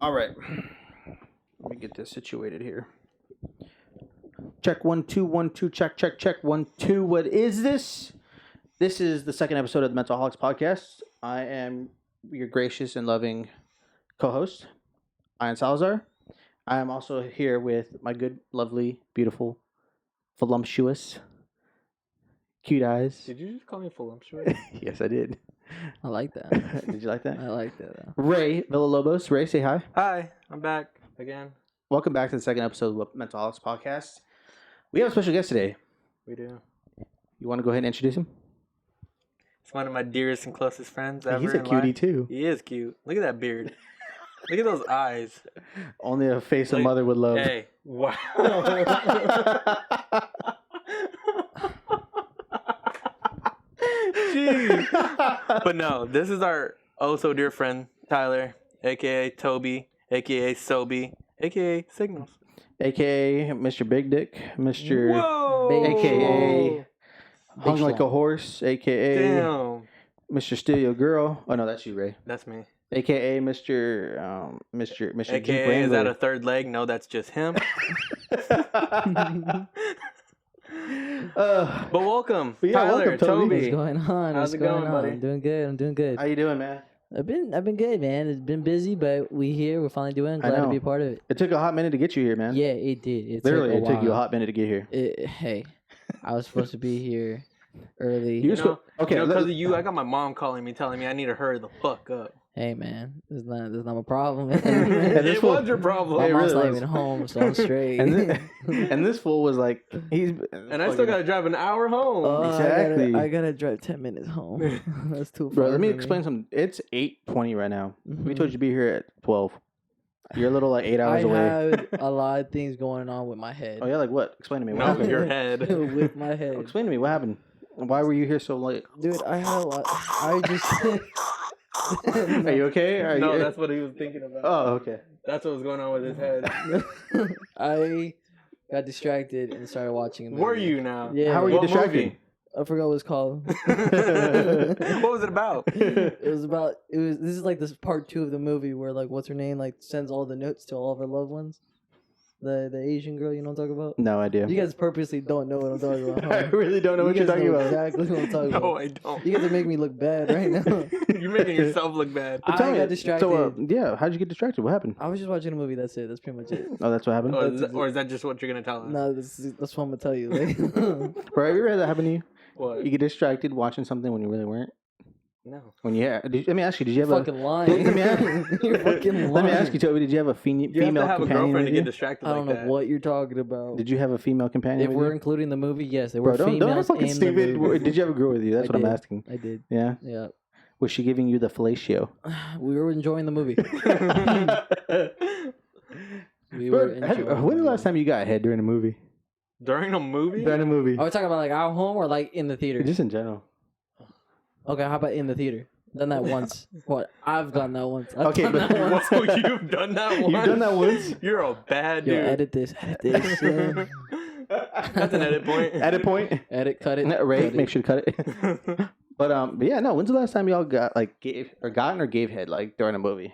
All right. Let me get this situated here. Check 1 2 1 2. Check 1 2. What is this? This is the second episode of the MentalHolics podcast. I am your gracious and loving co-host, Ian Salazar. I am also here with my good, lovely, beautiful, voluptuous, cute eyes. Did you just call me voluptuous? Yes, I did. I like that. Did you like that? I like that. Ray Villalobos. Ray, say hi. Hi, I'm back again. Welcome back to the second episode of the MentalHolics podcast. We have a special guest today. We do. You want to go ahead and introduce him? It's one of my dearest and closest friends ever. He's a in cutie life. too. He is cute. Look at that beard. Look at those eyes. Only a face a mother would love. Hey, wow. Jeez. But no, this is our oh so dear friend Tyler, aka Tobee, aka Sobey, aka Signals, AKA Mr. Big Dick, Mr. Whoa. AKA Hung Big Like a Schlong. Horse, AKA Damn. Mr. Steal Your Girl. Oh no, that's you, Ray. That's me. AKA Mr. Jeep AKA is that Wrangler. a third leg? No, that's just him. But welcome, But yeah, Tyler, welcome, Tobee. What's Tobee. going on? How's What's it going going, on? buddy? I'm doing good. I'm doing good. How you doing, man? I've been good, man. It's been busy, but we here. We're finally doing. I Glad to know. be a part of it. It took a hot minute to get you here, man. Yeah, it did. It Literally, it took you a while. hot minute to get here. Hey, I was supposed to be here early. You know, okay? because of you, I got my mom calling me, telling me I need to hurry the fuck up. Hey, man, there's not my problem. Man. this It fool- was your problem. My It mom's really not was. even home, so I'm straight. and this fool was like, he's And I still got to drive an hour home. Oh, Exactly. I gotta drive 10 minutes home. That's too far. Bro, let me for explain something. It's 8:20 right now. We Mhm. told you to be here at 12. You're a little like 8 hours I away. had a lot of things going on with my head. Oh yeah, like what? Explain to me. What No, happened? your head. with my head. Explain to me what happened. Why were you here so late? Dude, I had a lot. I just. Are you okay? Are No, you... that's what he was thinking about. Oh, okay. That's what was going on with his head. I got distracted and started watching a movie. Were you now? Yeah. How were you What distracted? I forgot what it's called. What was it about? It was about. This is like this part 2 of the movie where like what's her name like sends all the notes to all of her loved ones. The Asian girl, you know what I'm talking about? No idea. You guys purposely don't know what I'm talking about. I Huh? really don't know what You you're guys talking know about. Exactly what I'm talking No, about. I don't. You guys are making me look bad right now. You're making yourself look bad. But I tell me, got distracted. So, yeah, how'd you get distracted? What happened? I was just watching a movie. That's it. That's pretty much it. Oh, that's what happened? Or is that just what you're going to tell us? No, that's what I'm gonna tell you. Like, Bro, have you ever had that happen to you? What? You get distracted watching something when you really weren't? No. When you had, let me ask you, did you have fucking lying. Let me ask- You're fucking lying. Let me ask you, Toby, did you have a You have to female have a companion girlfriend to with get you? distracted I don't like know that. what you're talking about. Did you have a female companion If with we're you? including the movie, yes, there Bro, were don't females fucking in stupid. the movie. Did you have a girl with you? That's I what I'm did. asking. I did. Yeah? Yeah. Was she giving you the fellatio? We were enjoying the movie. We Bro, were enjoying when the last time you got head during a movie? During a movie? During a movie. Are we talking about like at home or like in the theater? Just in general. Okay, how about in the theater? Done that once. What? I've done that once. I've Okay, done but that once. Whoa, you've done that once? You've done that once? You're a bad Yo, dude. edit this. Edit this. Yeah. That's an edit point. Edit point. Edit. Cut it. Ray, cut make it. sure to cut it. But yeah, no. When's the last time y'all got like gave head like during a movie?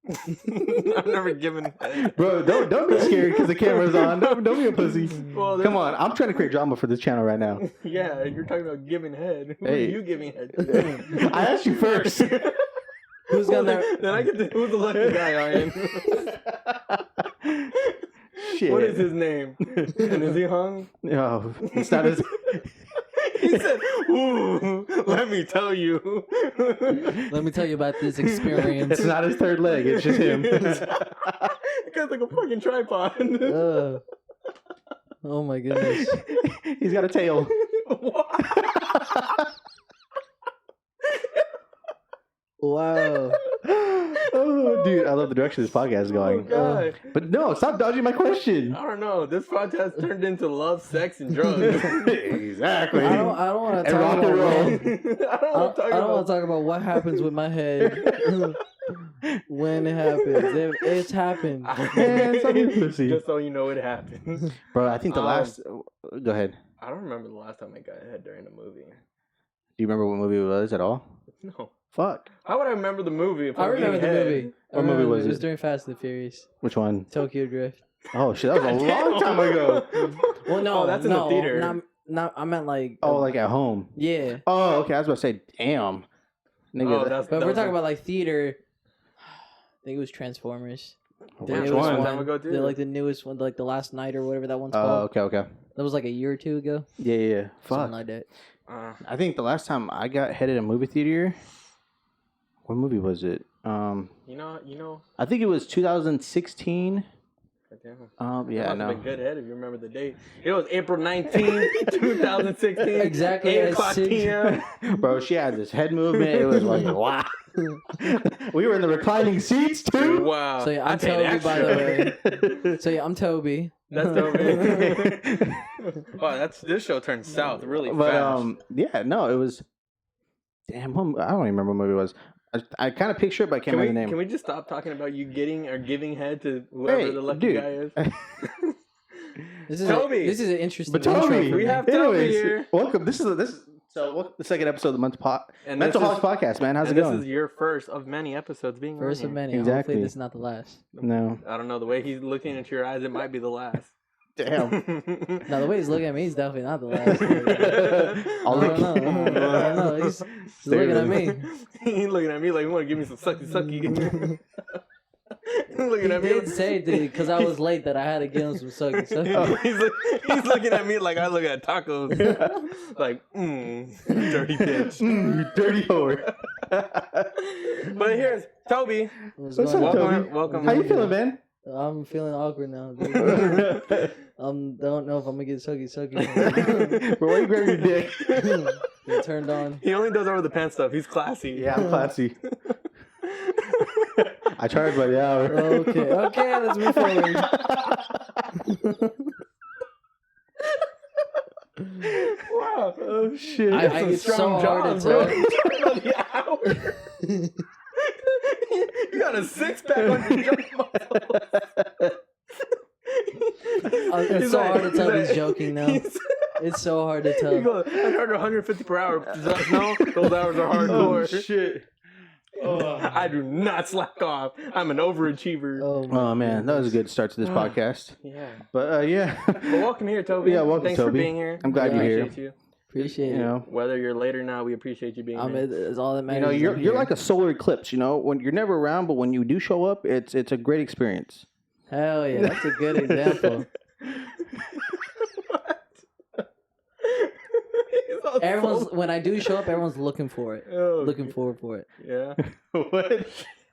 I've never given head. Bro, don't be scared because the camera's on. Don't be a pussy. Well, Come on, I'm trying to create drama for this channel right now. Yeah, you're talking about giving head. Who Hey. are you giving head? I asked you first. Who's got that? Then I get to, who's the lucky guy, Ian? Shit. What is his name? And is he hung? Oh, it's not as. He said, "Ooh, let me tell you." Let me tell you about this experience. It's not his third leg. It's just him. It got like a fucking tripod. Oh my goodness. He's got a tail. Wow. Oh, dude, I love the direction this podcast is going. Oh, God. But no, stop dodging my question. I don't know. This podcast turned into love, sex, and drugs. Exactly. I don't want to And talk rock and about. roll. I don't want to talk I don't want about. to talk about what happens with my head when it happens. It's happened. Man, suck your pussy. Just so you know, it happened. Bro, I think the Um, last. Go ahead. I don't remember the last time I got head during a movie. Do you remember what movie it was at all? No. Fuck. How would I remember the movie? If I remember the movie. What movie was It was it? during Fast and the Furious. Which one? Tokyo Drift. Oh shit, that was a long time ago. Well, no, Oh, that's in the theater. Not. I meant like. Oh, like at home. Yeah. Oh, okay. I was about to say, damn. Nigga, Oh, that's. But that we're was talking a- about like theater. I think it was Transformers. The which newest one? Time ago, too. The, like the newest one, like the last night or whatever that one's called. Okay. That was like a year or two ago. Yeah. Fuck. Something like that. I think the last time I got headed a movie theater, what movie was it? You know. I think it was 2016. Goddamn. Yeah, That must no. have been good head if you remember the date. It was April 19th, 2016. Exactly 8 at o'clock 6. p.m. Bro, she had this head movement. It was like, wow. We were in the reclining seats too. Wow. So yeah, I I'm paid Toby, by extra. the way. So yeah, I'm Tobee. That's Tobee. Wow, this show turned south really But fast. yeah, no, it was. Damn, I don't even remember what movie it was. I kind of picture it, but I can't remember the name. Can we just stop talking about you getting or giving head to whoever Hey, the lucky dude. guy is? This is Tobee. this is an interesting But intro Toby, for we me. have Tobee here. Welcome. This is the second episode of the And Mental this Holics is- podcast, man. How's it and going? this is your first of many episodes being First on of here. many. Exactly. Hopefully this is not the last. No, I don't know. The way he's looking into your eyes, it might be the last. damn. No, the way he's looking at me, he's definitely not the last. I'll I don't know. I don't know. He's looking at me. He's looking at me like, you want to give me some sucky. He's looking He at me. did say, because I was late, that I had to give him some sucky sucky. He's looking at me like I look at tacos. Like, dirty bitch. You dirty whore. But here's Tobee. What's What's going up, on? Toby? Welcome. How you feeling, man? I'm feeling awkward now. Dude. Don't know if I'm gonna get sucky sucky. Bro, why you grabbing your dick? Get turned on. He only does over the pants stuff. He's classy. Yeah, I'm classy. I charge by the hour. Okay, let's move forward. Wow. Oh shit. I get so hard to tell. the hour. You got a six-pack on your junk muscles. It's so hard to tell he's joking now. It's so hard to He tell. goes, I heard 150 per hour. No, those hours are hardcore. shit. I do not slack off. I'm an overachiever. Oh man, that was a good start to this podcast. Yeah. But yeah. Well, welcome here, Tobee. Yeah, welcome, Thanks for Toby. being here. I'm glad you're here. Appreciate you. Appreciate You it. know, Whether you're late or not, we appreciate you being here. It's all that you matters. know, is you're I'm you're here. like a solar eclipse. You know, when you're never around, but when you do show up, it's a great experience. Hell yeah, that's a good example. When I do show up, everyone's looking for it. Looking forward for it. Yeah. What?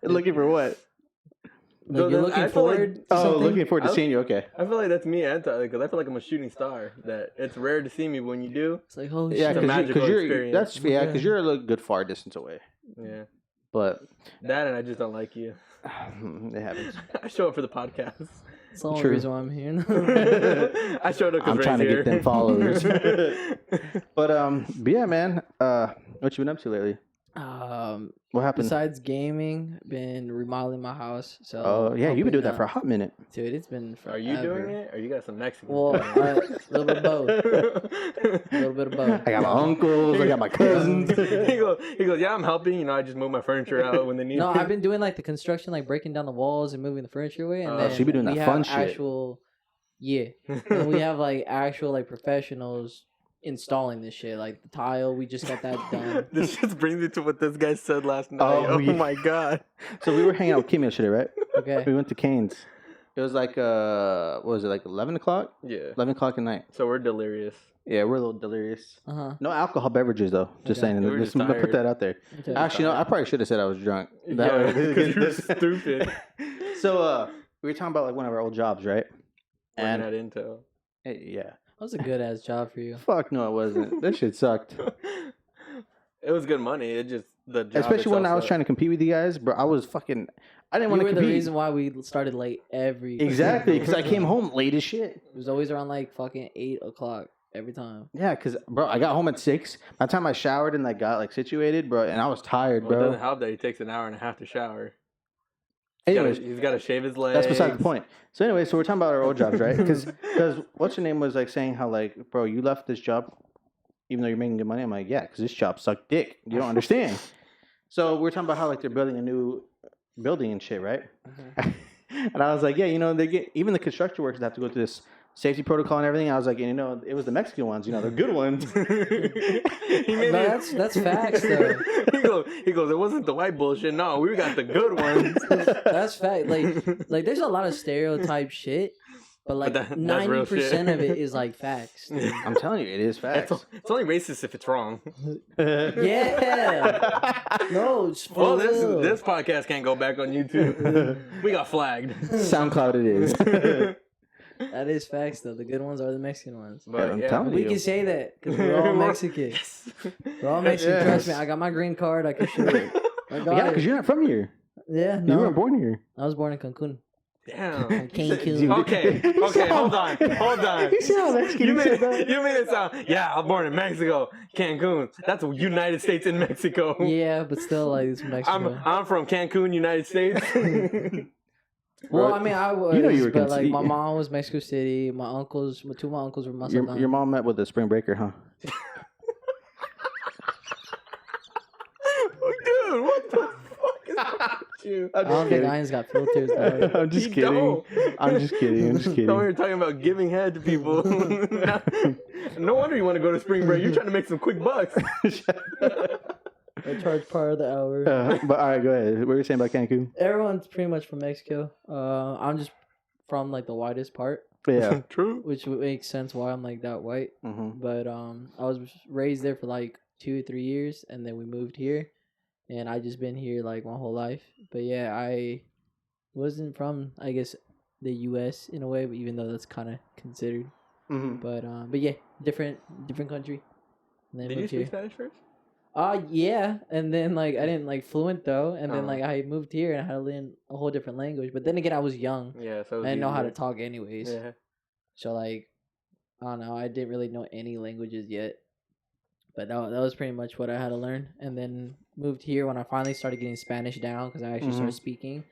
Looking for what? Like you're looking I feel like- forward to Oh, something? looking forward to seeing you. Okay. I feel like that's me and Tyler because I feel like I'm a shooting star. That it's rare to see me, but when you do, It's like, holy Yeah, shit. a because magical you're experience. that's yeah, Okay. because you're a good far distance away. yeah. But That and I just don't like you. it happens. I show up for the podcast. That's the only True. reason why I'm here. now. I showed up because I'm trying to Ray's get here. them followers. But yeah, man. What you been up to lately? What happened? Besides gaming, been remodeling my house. So Oh yeah, you've been doing that hoping, for a hot minute. dude. It's been forever. Are you doing it, or you got some Mexicans? Well, a little bit of both. A little bit of both. I got my uncles, I got my cousins. he goes, yeah, I'm helping. You know, I just move my furniture out when they need. No, it. I've been doing like the construction, like breaking down the walls and moving the furniture away. And Oh, then so you been doing we that have fun shit. actual, yeah. And we have like actual like professionals installing this shit. Like the tile, we just got that done. This just brings me to what this guy said last night. Oh, Oh, yeah. my god. So we were hanging out with Kim yesterday, right? Okay. We went to Cane's. It was like what was it, like 11 o'clock? Yeah. 11 o'clock at night. So we're delirious. Yeah, we're a little delirious. Uh No alcohol beverages though. Just Okay. saying. We were Just, just I'm gonna put tired. that out there. huh. Actually, no, I probably should have said I was drunk. Yeah, because you're stupid. So we were talking about like one of our old jobs, right? And And at Intel. yeah, That was a good ass job for you. fuck no, it wasn't. That shit sucked. It was good money. It just the job Especially when itself I was sucked. trying to compete with you guys, bro. I was fucking. I didn't You want to were the compete. reason why we started late every. Exactly, because I came home late as shit. It was always around like fucking 8 o'clock every time. Yeah, because bro, I got home at 6. By the time I showered and like got like situated, bro, and I was tired, Well, it bro. doesn't help that he takes an hour and a half to shower. He's Anyways, got to shave his legs. that's beside the point. So anyway, so we're talking about our old jobs, right? Because what's your name was like saying how like, bro, you left this job even though you're making good money. I'm like, yeah, because this job sucked dick. You don't understand. So we're talking about how like they're building a new building and shit, right? Mm-hmm. And I was like, yeah, you know, they get even the construction workers have to go through this safety protocol and everything. I was like, and, you know, it was the Mexican ones, you know, the good ones. That's facts though. He goes, it wasn't the white bullshit. No, we got the good ones. That's fact. Like there's a lot of stereotype shit, but like But that's real 90% of it is like facts. dude. I'm telling you, it is facts. It's only racist if it's wrong. Yeah. No, it's for Well, real. this podcast can't go back on YouTube. We got flagged. SoundCloud it is. That is facts though. The good ones are the Mexican ones. But I'm yeah, telling We you. can say that because we're all Mexican. Yes. We're all Mexican. Yes. Trust me, I got my green card. I can show it. I got Yeah, it. because you're not from here. Yeah, You no. weren't born here. I was born in Cancun. Damn. Cancun. Okay, hold on. You see how Mexican You you made said that? it sound, yeah, I was born in Mexico, Cancun. That's United States in Mexico. Yeah, but still, like, it's Mexico. I'm from Cancun, United States. Well, I mean, I was, You know you were but like conceit- my mom was Mexico City. My two of my uncles were Mazatlán. Your mom met with a spring breaker, huh? Dude, what the fuck is wrong with you? I don't think Ian's got filters. Though. I'm just You kidding. don't. I'm just kidding. I'm just Over kidding. here talking about giving head to people. No wonder you want to go to spring break. You're trying to make some quick bucks. I charge part of the hour. But all right, go ahead. What were you saying about Cancun? Everyone's pretty much from Mexico. I'm just from like the whitest part, Yeah. True. which would make sense why I'm like that white. Mm-hmm. But I was raised there for like 2 or 3 years, and then we moved here, and I just been here like my whole life. But yeah, I wasn't from, I guess, the U.S. in a way, but even though that's kind of considered. Mm-hmm. But yeah, different country. And then Did you moved speak here. Spanish first? Yeah, and then like I didn't like fluent though, and then Oh. like I moved here and I had to learn a whole different language. But then again, I was young. Yeah, so I didn't know how to talk anyways. Yeah. So like, I don't know. I didn't really know any languages yet. But that was pretty much what I had to learn. And then moved here when I finally started getting Spanish down because I actually started speaking.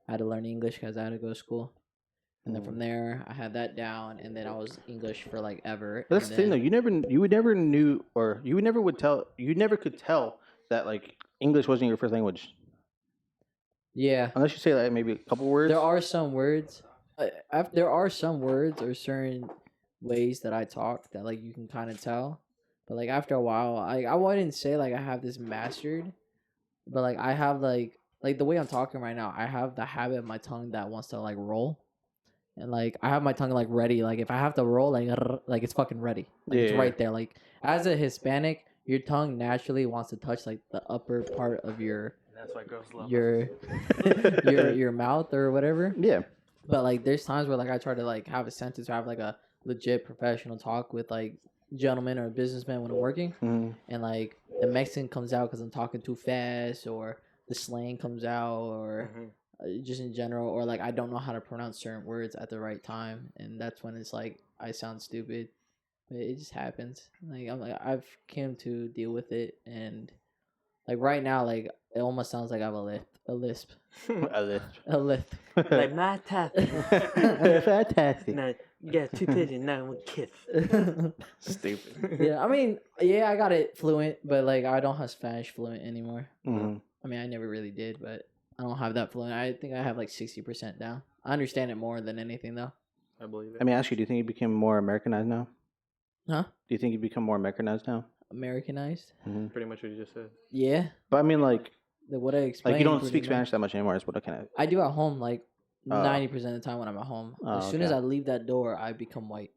I had to learn English because I had to go to school. And then from there, I had that down, and then I was English for like ever. That's the and thing, though. then- You never could tell that like English wasn't your first language, Yeah. unless you say like maybe a couple words. There are some words. There are some words or certain ways that I talk that like you can kind of tell, but like after a while, I wouldn't say like I have this mastered, but like I have like the way I'm talking right now, I have the habit of my tongue that wants to like roll, and like I have my tongue like ready. Like if I have to roll, like it's fucking ready. Like, it's Yeah. right there. Like as a Hispanic, your tongue naturally wants to touch like the upper part of your That's why girls love your mouth or whatever. Yeah. But like, there's times where like I try to like have a sentence or have like a legit professional talk with like gentlemen or businessmen when I'm working, Mhm. and like the Mexican comes out because I'm talking too fast, or the slang comes out, or just in general, or like I don't know how to pronounce certain words at the right time, and that's when it's like I sound stupid. But it just happens. Like I've came to deal with it, and like right now, like it almost sounds like I have a lisp. A lisp. Like my taffy. Fantastic. No, yeah, 2 pigeons, now one kiss. Stupid. Yeah, I mean, yeah, I got it fluent, but like I don't have Spanish fluent anymore. Mhm. I mean, I never really did, but I don't have that fluent. I think I have like 60% down. I understand it more than anything, though. I believe it. Let me ask you: do you think you became more Americanized now? Huh? Do you think you become more Americanized now? Americanized? Pretty much what you just said. Yeah. But I mean, like What I explained. you don't pretty speak much. Spanish that much anymore. Is what I kind of. I do at home, like Oh. 90% of the time when I'm at home. As soon as okay. I leave that door, I become white.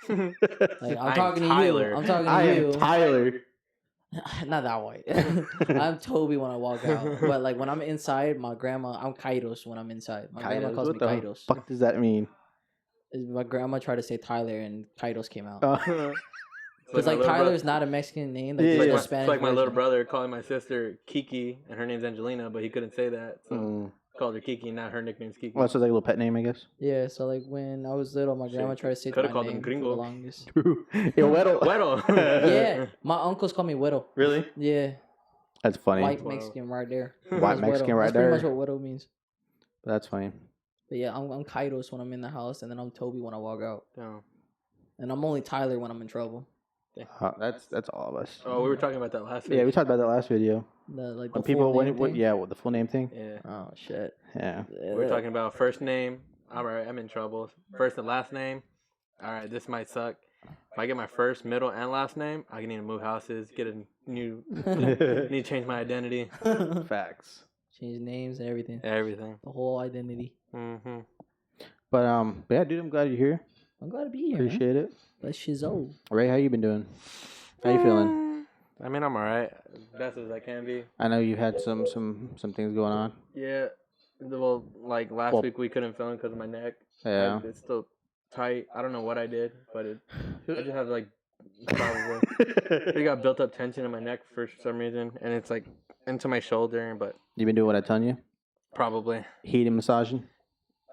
Like I'm I'm talking to Tyler. you. I'm talking to I you. am Tyler. Not that white. I'm Tobee when I walk out. But like when I'm inside, my grandma, I'm Kairos when I'm inside. My grandma Kairos? calls me What the Kairos. fuck does that mean? My grandma tried to say Tyler and Kairos came out. It's Because like my little Tyler's not a Mexican name. Like, Yeah, there's yeah. a It's Spanish like my little version. brother calling my sister Kiki, and her name's Angelina, but he couldn't say that, so called her Kiki, and now her nickname's Kiki. Well, so it's like a little pet name, I guess. Yeah, so like when I was little, my grandma Shit. tried to say Coulda my called him name for Gringo. the longest. Yo, Weddle. Weddle. Yeah, my uncles call me Widow. Really? Yeah, That's funny. white Wow. Mexican right there. White That's Mexican Widow. right That's pretty there. much what Widow means. That's funny. But yeah, I'm Kairos when I'm in the house, and then I'm Tobee when I walk out. Damn. And I'm only Tyler when I'm in trouble. That's all of us. Oh, we were talking about that last week. Yeah, we talked about that last video. The When people, full name thing? the full name thing. Yeah. Oh shit. Yeah. We were talking about first name. All right, I'm in trouble. First and last name. All right, this might suck. If I get my first, middle, and last name, I need to move houses, get a new, need to change my identity. Facts. Change names and everything. Everything. The whole identity. Mm-hmm. But yeah, dude, I'm glad you're here. I'm glad to be here. Appreciate it. That's Shizzo. Ray, how you been doing? How you feeling? I mean, I'm alright. Best as I can be. I know you had some things going on. Yeah. Well, like last week we couldn't film because of my neck. Yeah. Like, it's still tight. I don't know what I did, but I just have like probably I got built up tension in my neck for some reason, and it's like into my shoulder. But You been doing what I tell you? probably. Heating, massaging.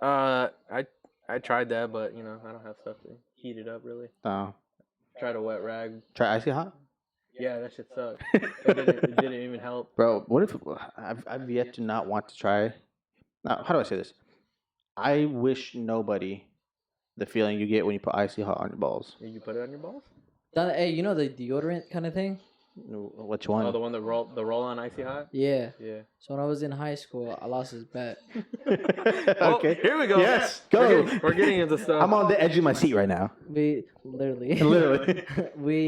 I tried that, but you know I don't have stuff to heat it up really. Oh, Tried a wet rag. try icy hot. Yeah, that shit sucked. It didn't even help. Bro, what if I've yet to not want to try? Now, how do I say this? I wish nobody the feeling you get when you put icy hot on your balls. You put it on your balls? Hey, you know the deodorant kind of thing? Which one? Oh, the one that roll on icy hot? Yeah. Yeah. So when I was in high school, I lost this bet. Okay. Here we go. Yes, go. We're getting into stuff. I'm on the edge of my seat right now. We literally. Literally.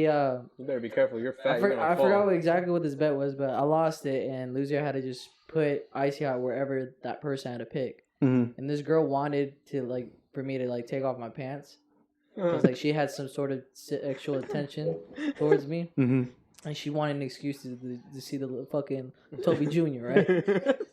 You better be careful. You're fat. I forgot exactly what this bet was, but I lost it, and loser had to just put icy hot wherever that person had to pick. Mm-hmm. And this girl wanted to for me to take off my pants. Because she had some sort of sexual attention towards me. Mm-hmm. And she wanted an excuse to see the fucking Tobee Jr., right?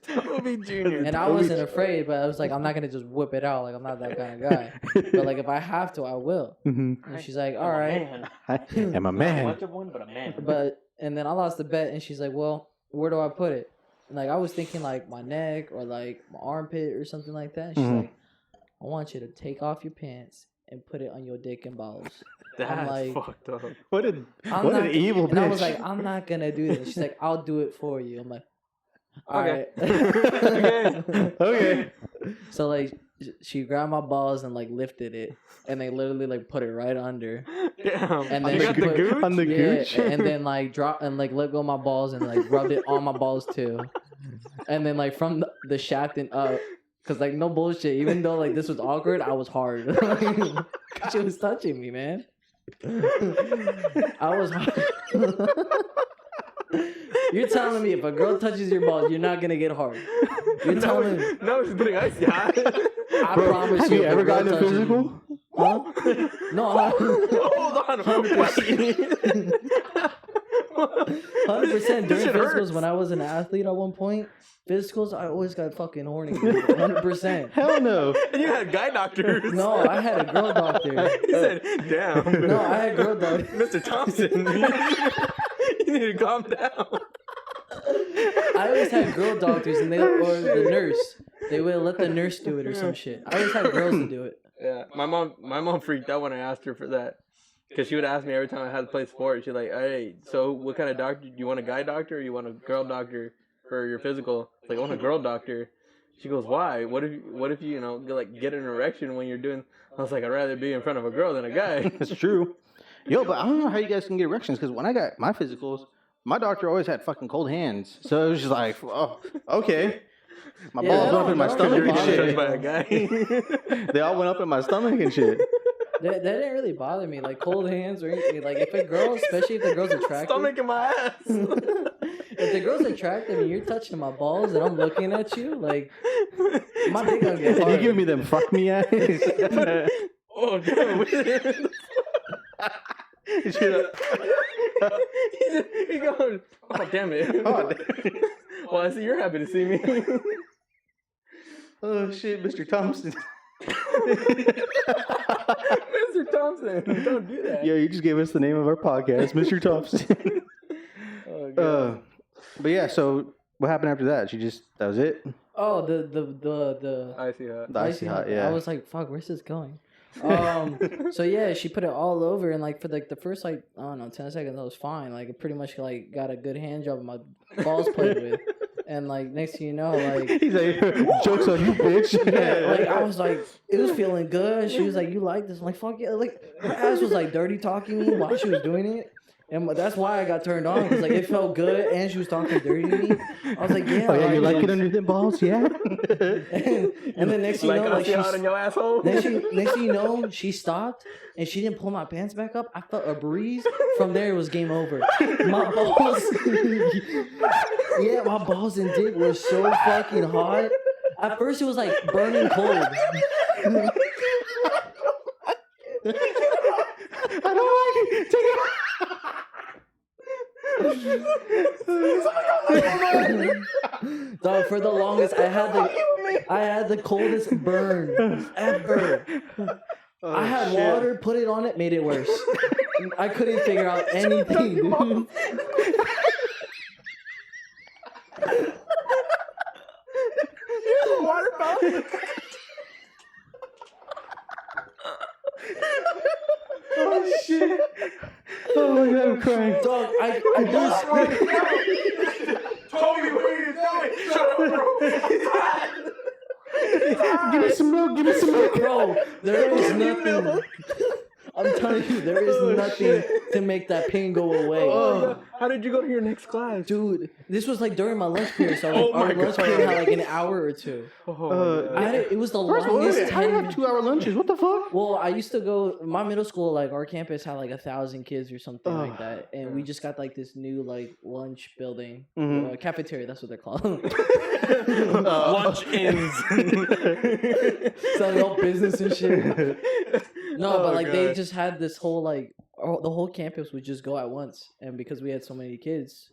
Tobee Jr. And I wasn't afraid, but I was like, I'm not going to just whip it out. I'm not that kind of guy. But, if I have to, I will. Mm-hmm. And she's like, all right. I am a man. Not much of one, but a man. And then I lost the bet, and she's like, well, where do I put it? And, I was thinking, my neck or, my armpit or something like that. And she's like, I want you to take off your pants and put it on your dick and balls. That's fucked up. What an evil bitch. And I was like, I'm not going to do this. She's like, I'll do it for you. I'm like, all right. Okay. So, she grabbed my balls and, lifted it. And they literally, put it right under. Damn. And then you got the gooch? On the gooch? And then, drop and, let go of my balls and, rubbed it on my balls, too. And then, from the shaft and up. Because, no bullshit. Even though, this was awkward, I was hard. She was touching me, man. I was hard. You're telling me if a girl touches your balls, you're not going to get hard. You're telling me. No, she's putting icy hot. I promise Have you. you ever if a girl gotten a touches physical? me- Huh? No, Hold on. 100%. 100% during shit physicals hurts. when I was an athlete at one point. Physicals, I always got fucking horny. 100%. Hell no. And you had guy doctors. No, I had a girl doctor. He said, damn. No, I had girl doctor. Mr. Thompson, you need to calm down. I always had girl doctors or the nurse. They would let the nurse do it or some shit. I always had girls to do it. Yeah, my mom freaked out when I asked her for that. Because she would ask me every time I had to play sports. She's like, hey, so what kind of doctor? Do you want a guy doctor or you want a girl doctor for your physical? Like, I want a girl doctor. She goes, why? What if you get an erection when you're doing... I was like, I'd rather be in front of a girl than a guy. That's true. Yo, but I don't know how you guys can get erections, because when I got my physicals, my doctor always had fucking cold hands. So it was just like, oh, okay. My balls went up in my stomach and shit. By a guy. They all went up in my stomach and shit. That didn't really bother me, cold hands or anything. If a girl, especially if the girl's attractive. Stomach in my ass. If the girl's attractive and you're touching my balls and I'm looking at you, my dick gonna get hard. You giving me them fuck me eyes? Oh, damn. He goes, oh, damn it. Oh, damn. Well, I see you're happy to see me. Oh, shit, Mr. Thompson. Mr. Thompson, don't do that. Yo, you just gave us the name of our podcast, Mr. Thompson. Oh, God. But yeah, so what happened after that? That was it? Oh, the I see how. The icy hot, yeah. I was like, fuck, where's this going? So yeah, she put it all over, and for the first I don't know 10 seconds I was fine. It pretty much got a good hand job, and my balls played with. And next thing you know, he's like, jokes on you, bitch. Yeah, I was like, it was feeling good. She was like, you like this? I'm like, fuck yeah. Her ass was dirty talking me while she was doing it. And that's why I got turned on, because like it felt good, and she was talking dirty to me. I was like, yeah. Oh yeah, you like it it? under the balls, yeah. And then next thing you know, like hot in your asshole. next thing you know, she stopped and she didn't pull my pants back up. I felt a breeze. From there, it was game over. My balls, yeah, my balls and dick were so fucking hot. At first, it was like burning cold. I don't like it. Take it. Dog, for the longest, I had the coldest burn ever. I had water, put it on it, made it worse. I couldn't figure out anything, dude. Water fountain. Oh shit! Oh my god, I'm crying. Dog, I just. Tobee, what are you doing? Shut up, bro. Give me some milk. Give me some milk. Bro, there is nothing. I'm telling you, there is nothing to make that pain go away. Oh, how did you go to your next class? Dude, this was like during my lunch period, so Oh our my lunch God. period had like an hour or two. It was the longest How do you 10 have 2-hour lunches? What the fuck? Well, I used to go. My middle school, like our campus, had like 1,000 kids or something like that, and we just got like this new like lunch building, cafeteria. That's what they're called. Lunch ends. Selling all business and shit. No, but like they God. just had this whole like the whole campus would just go at once, and because we had so many kids,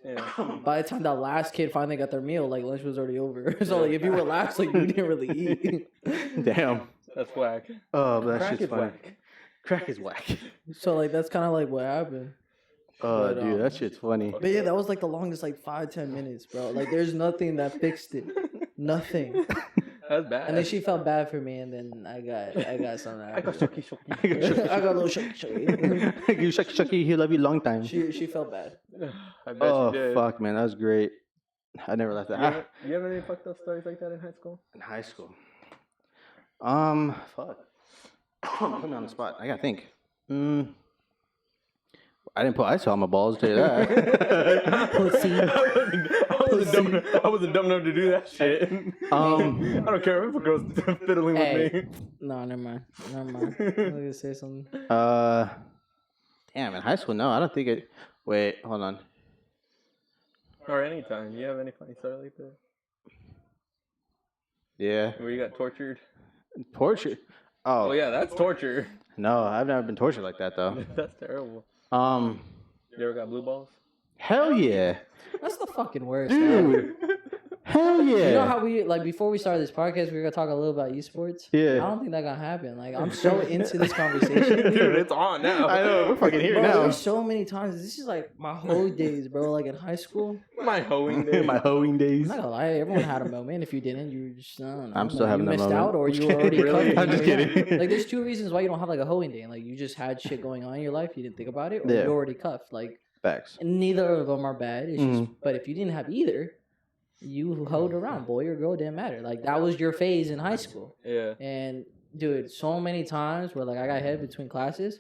by the time that last kid finally got their meal, like lunch was already over. So like if you were last, like you didn't really eat. Damn. That's whack. Oh, but that Crack shit's is funny. whack. Crack is whack. So like that's kind of like what happened. Oh, But, dude, that shit's funny. But yeah, that was like the longest like 5-10 minutes, bro. Like there's nothing that fixed it. Nothing. That's bad. And then she felt bad for me, and then I got something. I got shocky. I got a little shocky. You Chucky, he love you long time. She felt bad. I bet Oh you did. fuck, man, that was great. I never left that. You have any fucked up stories like that in high school? In high school. Fuck. Put me on the spot. I gotta think. I didn't put ice on my balls, tell you that. Pussy. I wasn't dumb enough to do that shit. I don't care if a girl's fiddling with me. No, never mind. I was gonna say something. Damn, in high school, no, I don't think it. Wait, hold on. Or anytime. You have any funny story like that? Yeah. Where you got tortured? Torture? Oh yeah, that's torture. No, I've never been tortured like that, though. That's terrible. Um, You ever got blue balls? hell yeah. That's the fucking worst. Man. Dude. Hell yeah. You know how we like before we started this podcast, we were gonna talk a little about esports. Yeah. I don't think that's gonna happen. Like I'm so into this conversation. Dude, it's on now. I know, we're fucking here Bro, now. there's so many times. This is like my whole days, bro. Like in high school. My hoeing day. My hoeing days. I'm not gonna lie, everyone had a moment. If you didn't, you were just I don't know, I'm still like, having you that missed moment. out, or you were already Really? covered. I'm just you know? kidding. Like there's two reasons why you don't have like a hoeing day. Like you just had shit going on in your life, you didn't think about it, or Yeah. you're already cuffed. Like Facts. and neither of them are bad. It's just, but if you didn't have either, you hoed around, boy or girl, didn't matter. Like that was your phase in high school. Yeah. And dude, so many times where like I got head between classes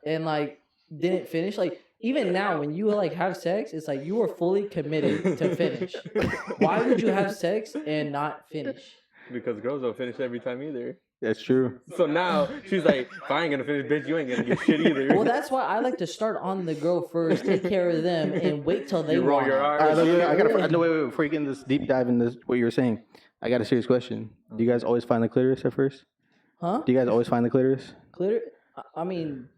and like didn't finish. Like even now, when you like have sex, it's like you are fully committed to finish. Why would you have sex and not finish? Because girls don't finish every time either. That's true. So now she's like, if I ain't gonna finish, bitch, you ain't gonna get shit either. Well, that's why I like to start on the girl first, take care of them, and wait till they You roll want your it. eyes. I gotta. No, wait. Before you get into this deep dive in this, what you were saying, I got a serious question. Do you guys always find the clitoris at first? Huh? Do you guys always find the clitoris? Clitoris? I mean,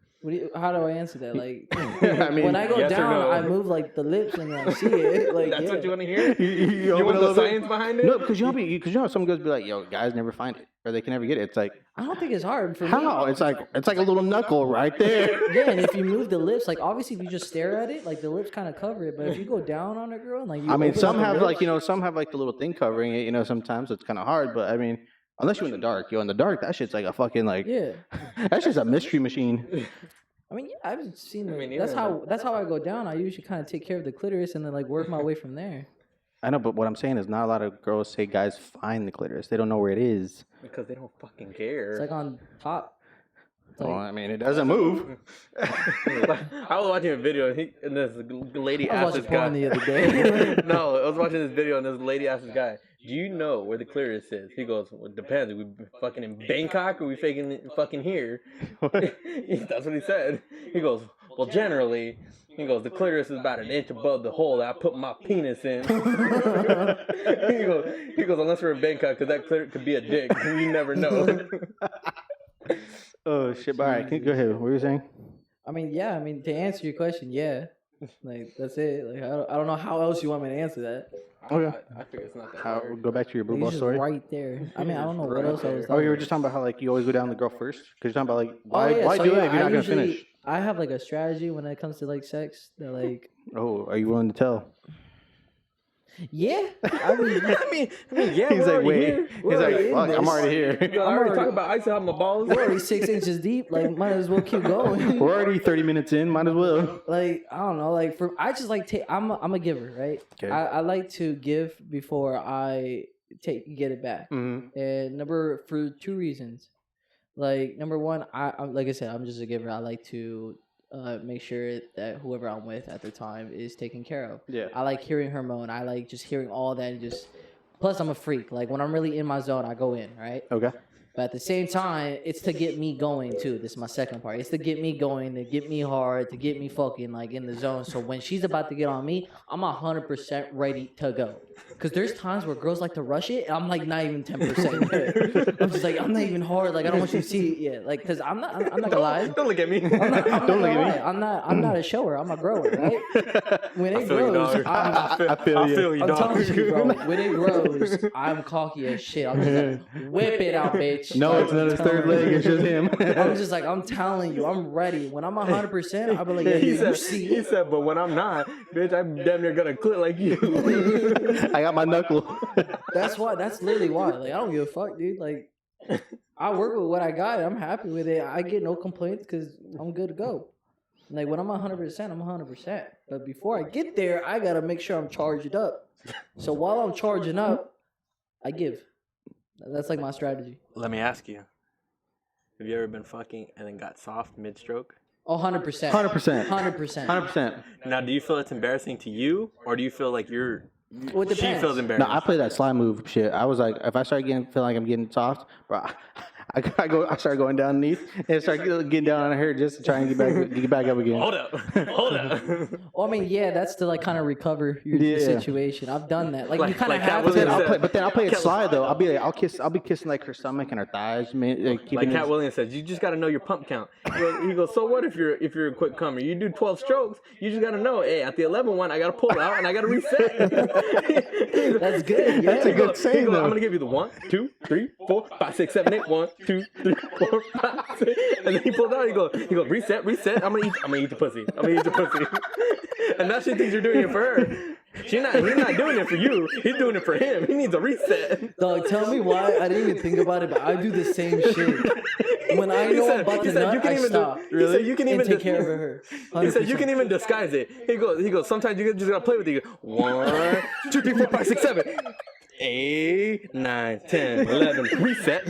how do I answer that? Like, I mean, when I go yes or down, no? I move like the lips and I see it. Like, That's yeah. what you want to hear? you You open want a the little bit? science behind it? No, because you know how some girls be like, "Yo, guys never find it, or they can never get it." It's like, I don't think it's hard for me. how? It's like a little knuckle right there. Yeah, and if you move the lips, like obviously if you just stare at it, like the lips kind of cover it. But if you go down on a girl and like you I mean, open some up the have lips- some have like the little thing covering it. You know, sometimes it's kind of hard, but I mean, unless you're in the dark, in the dark, that shit's like a fucking like. Yeah, That's just a mystery machine. I mean, yeah, I've seen. I mean, That's either. how I go down. I usually kind of take care of the clitoris and then like work my way from there. I know, but what I'm saying is not a lot of girls say guys find the clitoris. They don't know where it is. Because they don't fucking care. It's like on top. Well, I mean, it doesn't move. I was watching a video and this lady I asked was this watching porn guy. the other day. No, I was watching this video and this lady asked this guy, "Do you know where the clitoris is?" He goes, "Well, it depends. Are we fucking in Bangkok or are we fucking here?" That's what he said. He goes, "Well, generally." He goes, "The clitoris is about an inch above the hole that I put my penis in." he goes, "Unless we're in Bangkok, because that clitoris could be a dick. You never know." Oh shit! All right, go ahead. What were you saying? I mean, yeah. I mean, to answer your question, yeah. Like that's it. Like I don't know how else you want me to answer that. Okay. I figure it's not that hard. Go back to your blue He's ball just story. right there. I mean, I don't know what else I was. Oh, you were talking just talking about how like you always go down the girl first because you're talking about like about. why So, do it yeah, if you're I not gonna usually- finish? I have like a strategy when it comes to like sex. That like, Oh, are you willing to tell? yeah. I mean, Yeah, He's we're like, already wait. here. He's We're like, already in fuck, I'm this. already here. I already talking about ice out my balls. we're already 6 inches deep. Like, might as well keep going. We're already 30 minutes in. Might as well. Like, I don't know. Like, I just like I'm a giver, right? Okay. I like to give before I get it back. Mm-hmm. And for 2 reasons. Like, number one, like I said, I'm just a giver. I like to make sure that whoever I'm with at the time is taken care of. Yeah. I like hearing her moan. I like just hearing all that and just. Plus, I'm a freak. Like, when I'm really in my zone, I go in, right? Okay. But at the same time, it's to get me going, too. This is my second part. It's to get me going, to get me hard, to get me fucking, like, in the zone. So when she's about to get on me, I'm 100% ready to go. Because there's times where girls like to rush it, and I'm, like, not even 10%. I'm just like, I'm not even hard. Like, I don't want you to see it yet. Like, because I'm not going to lie. Don't look at me. I'm not Don't look at me. I'm not a shower. I'm a grower, right? When it feel you, grows, dog. I feel you. I'm dog. telling you, bro. When it grows, I'm cocky as shit. I'm just like, whip it out, bitch. No, it's not his third leg. It's just him. I'm just like, I'm telling you, I'm ready. When I'm 100%, I'll be like, yeah, He you see. said, but when I'm not, bitch, I'm damn near gonna quit like you. I got my knuckle. That's why. That's literally why. Like, I don't give a fuck, dude. Like, I work with what I got. I'm happy with it. I get no complaints because I'm good to go. Like, when I'm 100%, I'm 100%. But before I get there, I gotta make sure I'm charged up. So while I'm charging up, I give. That's like my strategy. Let me ask you: have you ever been fucking and then got soft mid-stroke? Oh, 100%. 100%. 100%. 100%. Now, do you feel it's embarrassing to you, or do you feel like Well, it she depends. feels embarrassed? No, I play that slime move shit. I was like, if I start feeling like I'm getting soft, bro, I start going down underneath and start getting down on her just to try and get back up again. Hold up. Well, I mean, yeah, that's to like kind of recover your Yeah. situation. I've done that. Like you kind of like have Cat to. Williams said. But then I'll play it slide though. I'll be kissing like her stomach and her thighs, man. Like, keeping Like it. Cat Williams says, you just got to know your pump count. He goes, so what if you're a quick comer? You do 12 strokes. You just got to know, hey, at the 11th one, I got to pull out and I got to reset. That's good. Yeah. That's a good saying, I'm though. gonna give you the 1, 2, 3, 4, 5, 6, 7, 8. 1, 2, 3, 4, 5, 6. And then he pulls out. He goes, reset. I'm gonna eat the pussy. And now she thinks you're doing it for her. He's not doing it for you. He's doing it for him. He needs a reset. Dog, tell me why I didn't even think about it, but I do the same shit. When I know I'm about to nut, I stop. He said you can and even take care of her. He said you can even disguise it. He goes. Sometimes you just gotta play with it. He goes, 1, 2, 3, 4, 5, 6, 7, 8, 9, 10, 11. Reset.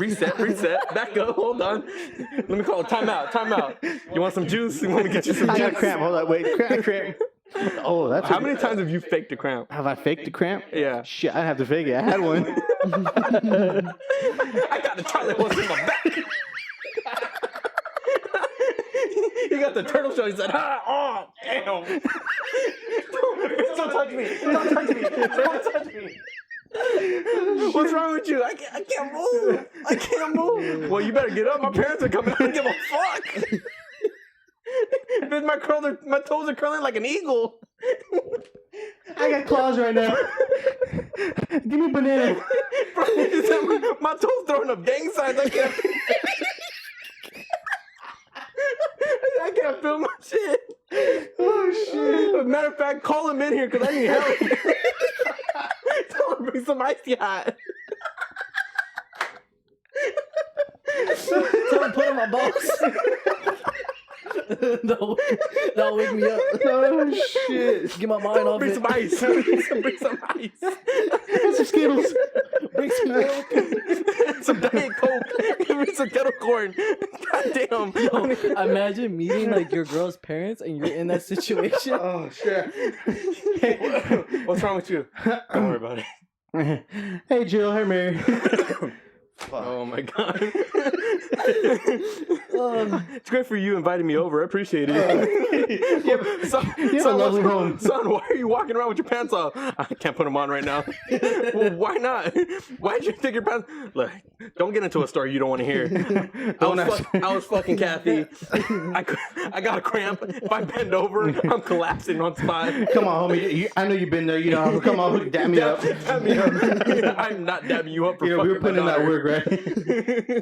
Back up. Hold on. Let me call a timeout. You want some juice? You want me to get you some I juice? got cramp. Hold on, wait, cramp. Oh, that's How many times have you faked a cramp? have I faked a cramp? Yeah. Shit, I have to fake it. I had one. I got the Charlie horse in my back. He got the turtle show. He said, oh, damn. Don't touch me. What's wrong with you? I can't move. Well, you better get up. My parents are coming. I don't give a fuck. Bitch, my toes are curling like an eagle. I got claws right now. Give me a banana. Bro, he said my toes throwing up gang signs. I can't feel my shit. Oh shit. Matter of fact, call him in here because I need help. Tell him to bring some icy hot. Tell him put on my balls. That'll wake me up. Oh shit. Get my mind off Bring it. some ice. Bring some ice. That's some Skittles. Bring some milk. Some Diet Coke. Give me some kettle popcorn. God damn. Yo, imagine meeting like your girl's parents and you're in that situation. Oh shit. What's wrong with you? Don't worry about it. Hey Jill, hey Mary. Oh my god. It's great for you inviting me over. I appreciate it. You have a lovely home. Son, why are you walking around with your pants off? I can't put them on right now. Well, why not? Why'd you take your pants? Look, don't get into a story you don't want to hear. I was fucking Kathy. I got a cramp. If I bend over, I'm collapsing on spot. Come on, homie. I know you've been there. You know, come on, dab me up. Dab me up. I'm not dabbing you up for fucking we were putting in that work, right?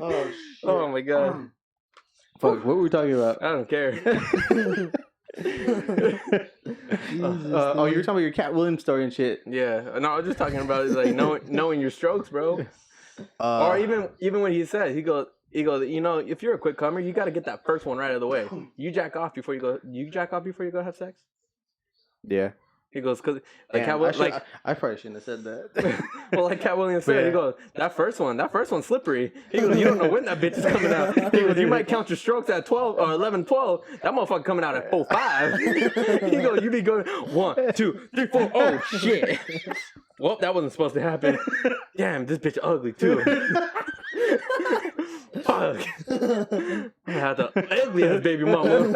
Oh, shit. Oh my god. Fuck, what were we talking about? I don't care. You were talking about your Cat Williams story and shit. Yeah, no, I was just talking about like knowing your strokes, bro. Or even when he said he goes, you know, if you're a quick comer, you got to get that first one right out of the way. You jack off before you go. You jack off before you go have sex. Yeah. He goes, because like I probably shouldn't have said that. Well, like Cat Williams said, he goes, that first one's slippery. He goes, you don't know when that bitch is coming out. He goes, you might count your strokes at 12 or 11, 12. That motherfucker coming out at 05. He goes, you be going 1, 2, 3, 4. Oh shit. Well, that wasn't supposed to happen. Damn, this bitch ugly too. Fuck. I had the ugliest baby mama.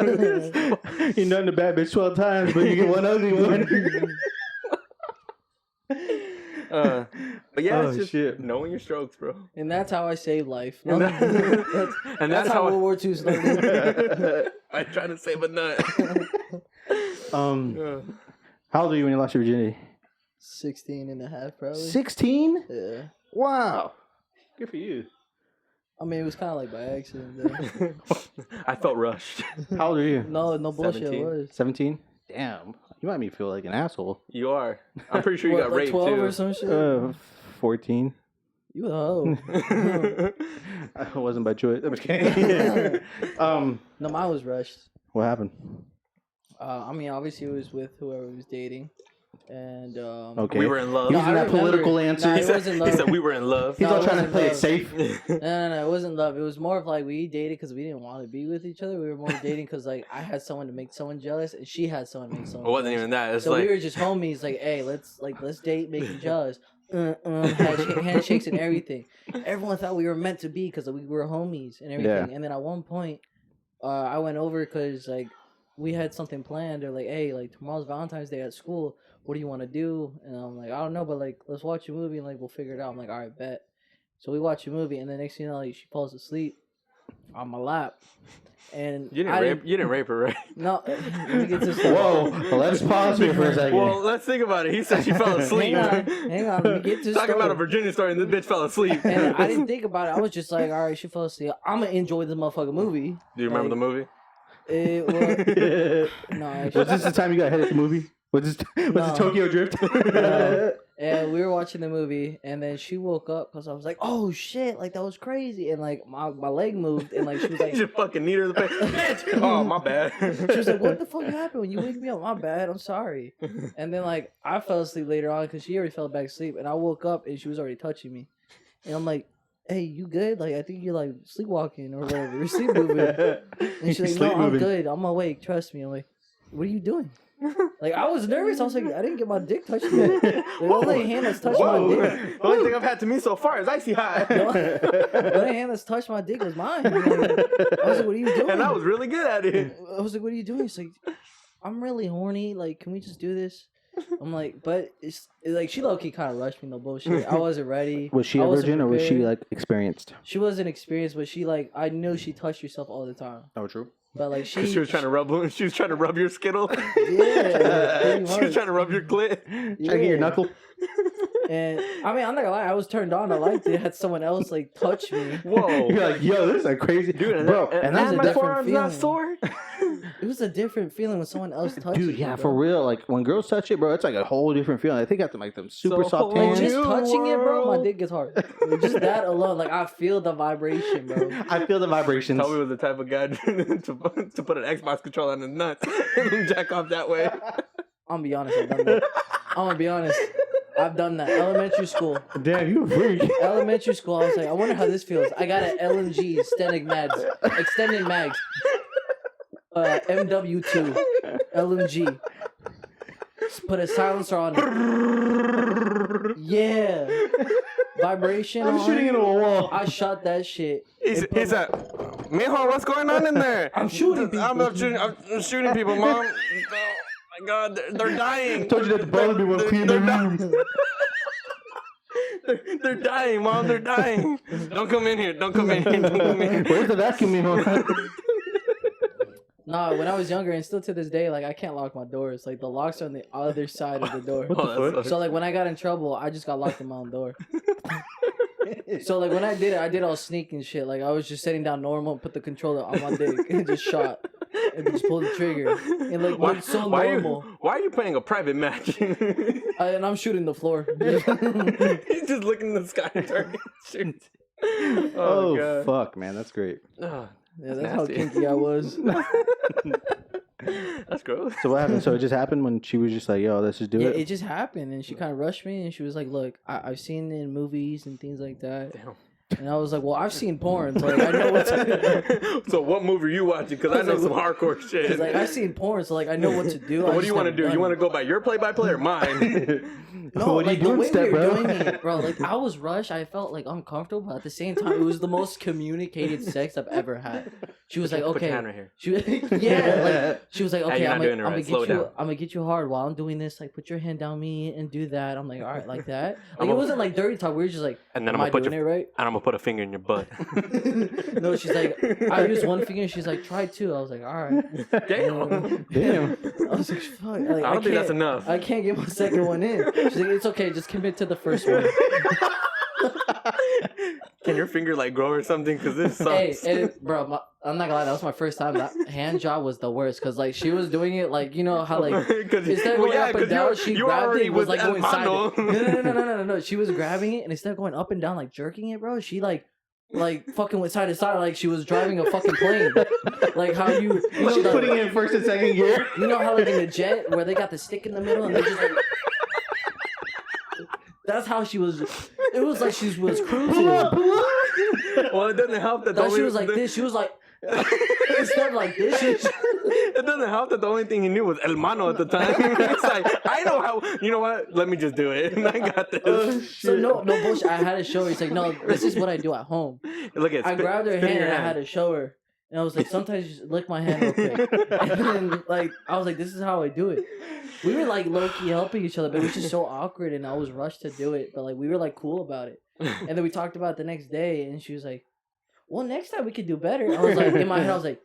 You done the bad bitch 12 times, but you get one ugly one. But yeah, it's just knowing your strokes, bro. And that's how I save life. And that's how World War II started. I try to save a nut. How old were you when you lost your virginity? 16 and a half, probably. 16? Yeah. Wow. Good for you. I mean, it was kind of like by accident, though. I felt rushed. How old are you? No bullshit. 17. It was 17? Damn. You might me feel like an asshole. You are. I'm pretty sure you got like raped 12 too. or some shit. 14. You a hoe. I wasn't by choice. I'm just kidding. No, mine was rushed. What happened? I mean, obviously, it was with whoever was dating. And okay. We were in love. Using that political answer. Nah, he said we were in love. He's all trying to play it safe. No, it wasn't love. It was more of like we dated because we didn't want to be with each other. We were more dating because like I had someone to make someone jealous, and she had someone to make someone. It wasn't jealous. even that. It's so like we were just homies. Like, hey, let's date, make you jealous. Handshakes and everything. Everyone thought we were meant to be because we were homies and everything. Yeah. And then at one point, I went over because like we had something planned. They're like, hey, like tomorrow's Valentine's Day at school. What do you want to do? And I'm like, I don't know, but like, let's watch a movie and like, we'll figure it out. I'm like, all right, bet. So we watch a movie, and the next thing you know, like, she falls asleep on my lap. And you didn't rape her, right? No. Let me get this. Whoa, let's pause here for a second. Well, let's think about it. He said she fell asleep. Hang on. Let me get this. Talking about a Virginia story, and this bitch fell asleep. And I didn't think about it. I was just like, all right, she fell asleep. I'm gonna enjoy the motherfucking movie. Do you remember the movie? It was no. Actually, Was this the time you got hit at the movie? Was it Tokyo Drift? And we were watching the movie, and then she woke up because I was like, "Oh shit!" Like that was crazy, and like my leg moved, and like she was like, "You just fucking need her the face." Oh, my bad. She was like, "What the fuck happened when you wake me up? My bad. I'm sorry." And then like I fell asleep later on because she already fell back asleep, and I woke up and she was already touching me, and I'm like, "Hey, you good? Like I think you're like sleepwalking or whatever. You're sleep moving." And she's like, "No, I'm good. I'm awake. Trust me." I'm like, "What are you doing?" Like I was nervous. I was like, I didn't get my dick touched yet. The only hand that's touched my dick. The only thing I've had to me so far is icy high. The only hand that's touched my dick was mine. Like, I was like, what are you doing? And I was really good at it. I was like, what are you doing? He's like, I'm really horny. Like, can we just do this? I'm like, but it's like she low key kind of rushed me. No bullshit. I wasn't ready. Was she a virgin or was she like experienced? She wasn't experienced, but she like I knew she touched herself all the time. Oh, true. But like she was trying to rub your skittle. Yeah, she was trying to rub your clit. Trying to get your knuckle. And I mean, I'm not gonna lie, I was turned on. I liked it. Had someone else like touch me. Whoa! You're like, yo, this is like crazy, dude, bro. And that's my forearm's not sore. It was a different feeling when someone else touched dude, yeah, me, for real. Like when girls touch it, bro, it's like a whole different feeling. I think I have to make them super soft like hands. just touching it, bro, my dick gets hard. Like, just that alone, like I feel the vibration, bro. I feel the vibrations. Tobee was the type of guy to put an Xbox controller on his nuts and jack off that way. I'm gonna be honest. I'm gonna be honest. I've done that. Elementary school. Damn, you a freak. Elementary school. I was like, I wonder how this feels. I got an LMG extended mags. MW2 LMG. Just put a silencer on it. Yeah. Vibration. I'm shooting into a wall. I shot that shit. He's like, Mijo, what's going on in there? I'm shooting people. I'm shooting people, Mom. Oh my God, they're dying. I told you not to bother me when I'm cleaning the room. They're dying, Mom. They're dying. Don't come in here. Don't come in here. Don't come in here. Where's the vacuum, Mijo? No, when I was younger and still to this day, like I can't lock my doors. Like the locks are on the other side of the door. So like when I got in trouble, I just got locked in my own door. So like when I did all sneak and shit. Like I was just sitting down normal and put the controller on my dick and just shot and just pulled the trigger. And like looked so normal. Why are you playing a private match? And I'm shooting the floor. He's just looking in the sky and turning and shoots. Oh God. Fuck, man, that's great. Yeah, that's nasty. how kinky I was. That's gross. So what happened? So it just happened when she was just like, "Yo, let's just do it." It just happened, and she kind of rushed me, and she was like, "Look, I've seen it in movies and things like that." Damn. And I was like, "Well, I've seen porn, so like, I know what to do." So what movie are you watching? Because I know some hardcore shit. Cause like I've seen porn, so like I know what to do. What do you want to do? You want to go by your play-by-play or mine? No, What are like you doing, the way step we were bro? doing it, bro. Like I was rushed. I felt like uncomfortable, but at the same time, it was the most communicated sex I've ever had. She was like, Put "Okay," your hand right here. she was, yeah, like she was like, "Okay, you're not I'm doing it gonna right. get Slow you. down. I'm gonna get you hard while I'm doing this. Like, put your hand down me and do that." I'm like, "All right, like that." Like it wasn't like dirty talk. We were just like, And then "Am I'm I gonna put doing it right?" And I'm gonna put a finger in your butt. No, she's like, I used one finger. And she's like, "Try two." I was like, "All right." Damn. Damn. I was like, "Fuck." Like, I don't think that's enough. I can't get my second one in. She's like, "It's okay. Just commit to the first one." Can your finger like grow or something? Because this Hey, sucks. bro, I'm not gonna lie. That was my first time. That hand job was the worst. Cause like she was doing it like you know how like instead of going up and down, she grabbed it and was like going side. No. She was grabbing it and instead of going up and down like jerking it, bro, she like fucking went side to side like she was driving a fucking plane. Like how you know, She's putting it in first and second gear. You know how like in the jet where they got the stick in the middle and they just like. That's how she was. It was like she was cruising. Well, it doesn't help that. She was like this. She was like instead of like this. It doesn't help that the only thing he knew was El Mano at the time. It's like I know how. You know what? Let me just do it. I got this. So no bullshit. I had to show her. He's like, no, this is what I do at home. Look at. I grabbed her hand and I had to show her. And I was like, sometimes you just lick my hand real quick. And then like I was like, this is how I do it. We were like low key helping each other, but it was just so awkward, and I was rushed to do it. But like we were like cool about it. And then we talked about it the next day, and she was like, "Well, next time we could do better." I was like, in my head, I was like,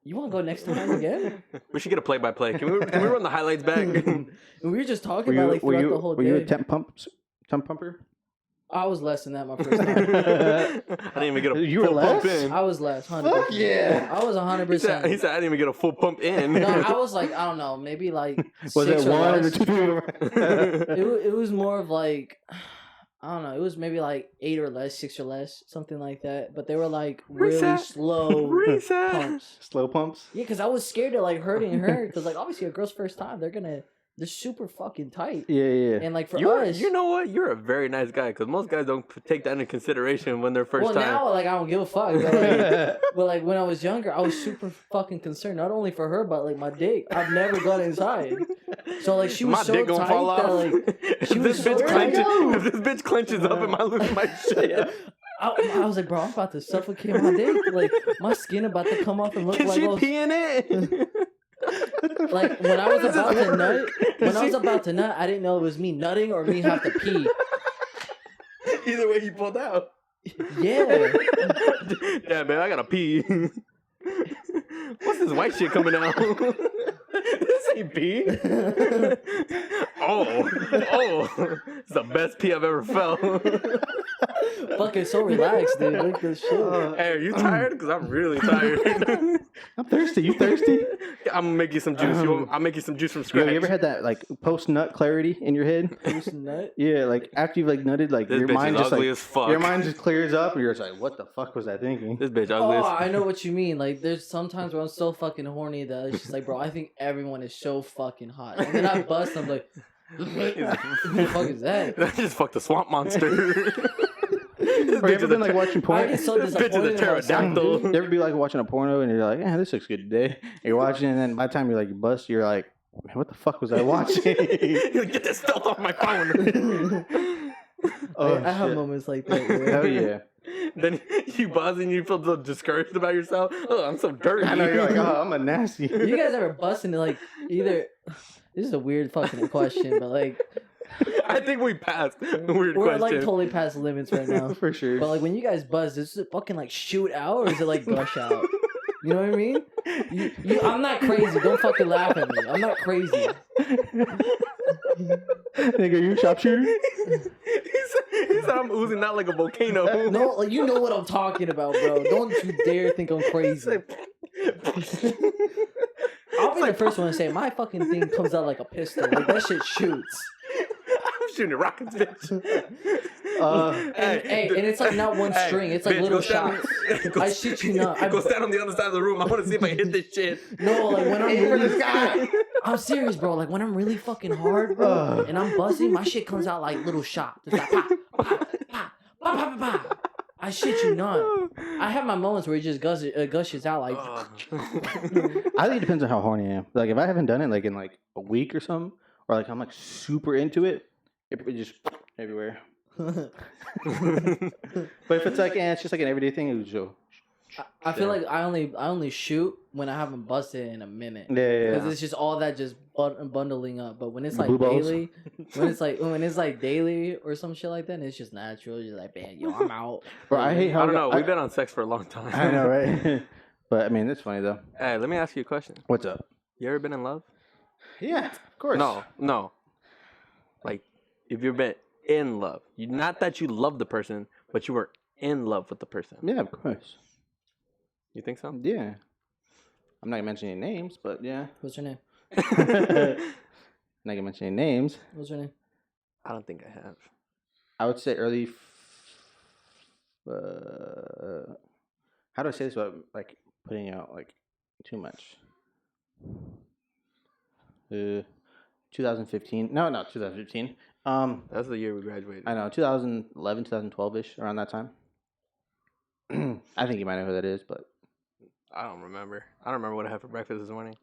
"You want to go next time again?" We should get a play-by-play. Can we run the highlights back? And we were just talking about like throughout the whole day. Were you a temp pumper? I was less than that my first time. I didn't even get a You were full pump less? in. I was less. 100%. Fuck yeah. I was 100%. He said I didn't even get a full pump in. No, I was like, I don't know, maybe like Was 6 it or one or less. two? It was more of like, I don't know, it was maybe like 8 or less, 6 or less, something like that. But they were like really Reset. slow Reset. pumps. Slow pumps? Yeah, because I was scared of like hurting her. Because like obviously a girl's first time, they're super fucking tight. Yeah. And like for us, You know what? You're a very nice guy because most guys don't take that into consideration when they're first well time. now like I don't give a fuck. But like when I was younger, I was super fucking concerned, not only for her but like my dick. I've never gone inside. So like she was my so dick gonna tight fall that off. like if she was this so bitch tight. clenches, if this bitch clenches up, I might lose my shit. I was like, bro, I'm about to suffocate my dick. Like my skin about to come off and look Can like she those- pee in it? Like when I was about to nut, I didn't know it was me nutting or me have to pee. Either way, he pulled out. Yeah. Yeah, man, I gotta pee. What's this white shit coming out? This ain't pee. Oh, it's the best pee I've ever felt. Fucking so relaxed, dude. Look at this shit. Hey, are you tired? Because I'm really tired. I'm thirsty. You thirsty? I'm gonna make you some juice. I'll make you some juice from Yo, scratch. you ever had that like post nut clarity in your head? Juice and nut. Yeah, like after you've like nutted, like This your bitch mind is just ugly like as fuck. your mind just clears up, and you're just like, what the fuck was I thinking? This bitch ugly Oh, as I know what you mean. Like, there's sometimes where I'm so fucking horny that it's just like, bro, I think everyone is so fucking hot. And then I bust, I'm like, What the fuck is that? I just fucked a swamp monster. Or you ever been like watching porn? I get so disappointed. Bitch is a pterodactyl. You ever be like watching a porno and you're like, yeah, this looks good today. And you're watching, and then by the time you're like you bust, you're like, man, what the fuck was I watching? Get this filth off my phone. I have moments like that. Hell yeah. Then you buzz and you feel so discouraged about yourself. Oh, I'm so dirty. I know, you're like, oh, I'm a nasty. You guys ever bust into like either? This is a weird fucking question, but like I think we passed weird we're question. like totally past limits right now. For sure. But like when you guys buzz, is it fucking like shoot out or is it like gush out? You know what I mean? I'm not crazy. Don't fucking laugh at me. I'm not crazy. Nigga, you a sharpshooter? He said I'm oozing out like a volcano. No, like you know what I'm talking about, bro. Don't you dare think I'm crazy. I'll be the first one to say my fucking thing comes out like a pistol. Like that shit shoots. I'm shooting rockets, bitch. And it's like not one string. It's like bitch, little go stand shots. on- I shit you not. Go stand on the other side of the room. I want to see if I hit this shit. No, like when I'm Aim for the really, sky. I'm serious, bro. Like when I'm really fucking hard, bro, and I'm buzzing, my shit comes out like little shots. It's like pop, pop, pop, pop, pop, pop. I shit you not. I have my moments where it just gushes out like. I think it depends on how horny I am. Like if I haven't done it like in like a week or something, or like I'm like super into it, it just everywhere. But if it's like, it's just like an everyday thing, it would show. I feel like I only shoot when I haven't busted in a minute. Yeah. Because it's just all that just bundling up. But when it's The like blue balls. daily, when it's like daily or some shit like that, and it's just natural. You're like, man, yo, I'm out. Bro, I hate how I don't know. We've been on sex for a long time. I know, right? But I mean, it's funny though. Hey, let me ask you a question. What's up? You ever been in love? Yeah, of course. No. Like, if you've been in love, not that you love the person, but you were in love with the person. Yeah, of course. You think so? Yeah. I'm not gonna mention any names, but yeah. What's her name? Not gonna mention any names. What's her name? I don't think I have. I would say early. How do I say this without like putting out like too much? 2015. No, not 2015. That's the year we graduated. I know 2011, 2012ish, around that time. I think you might know who that is, but I don't remember. I don't remember what I had for breakfast this morning.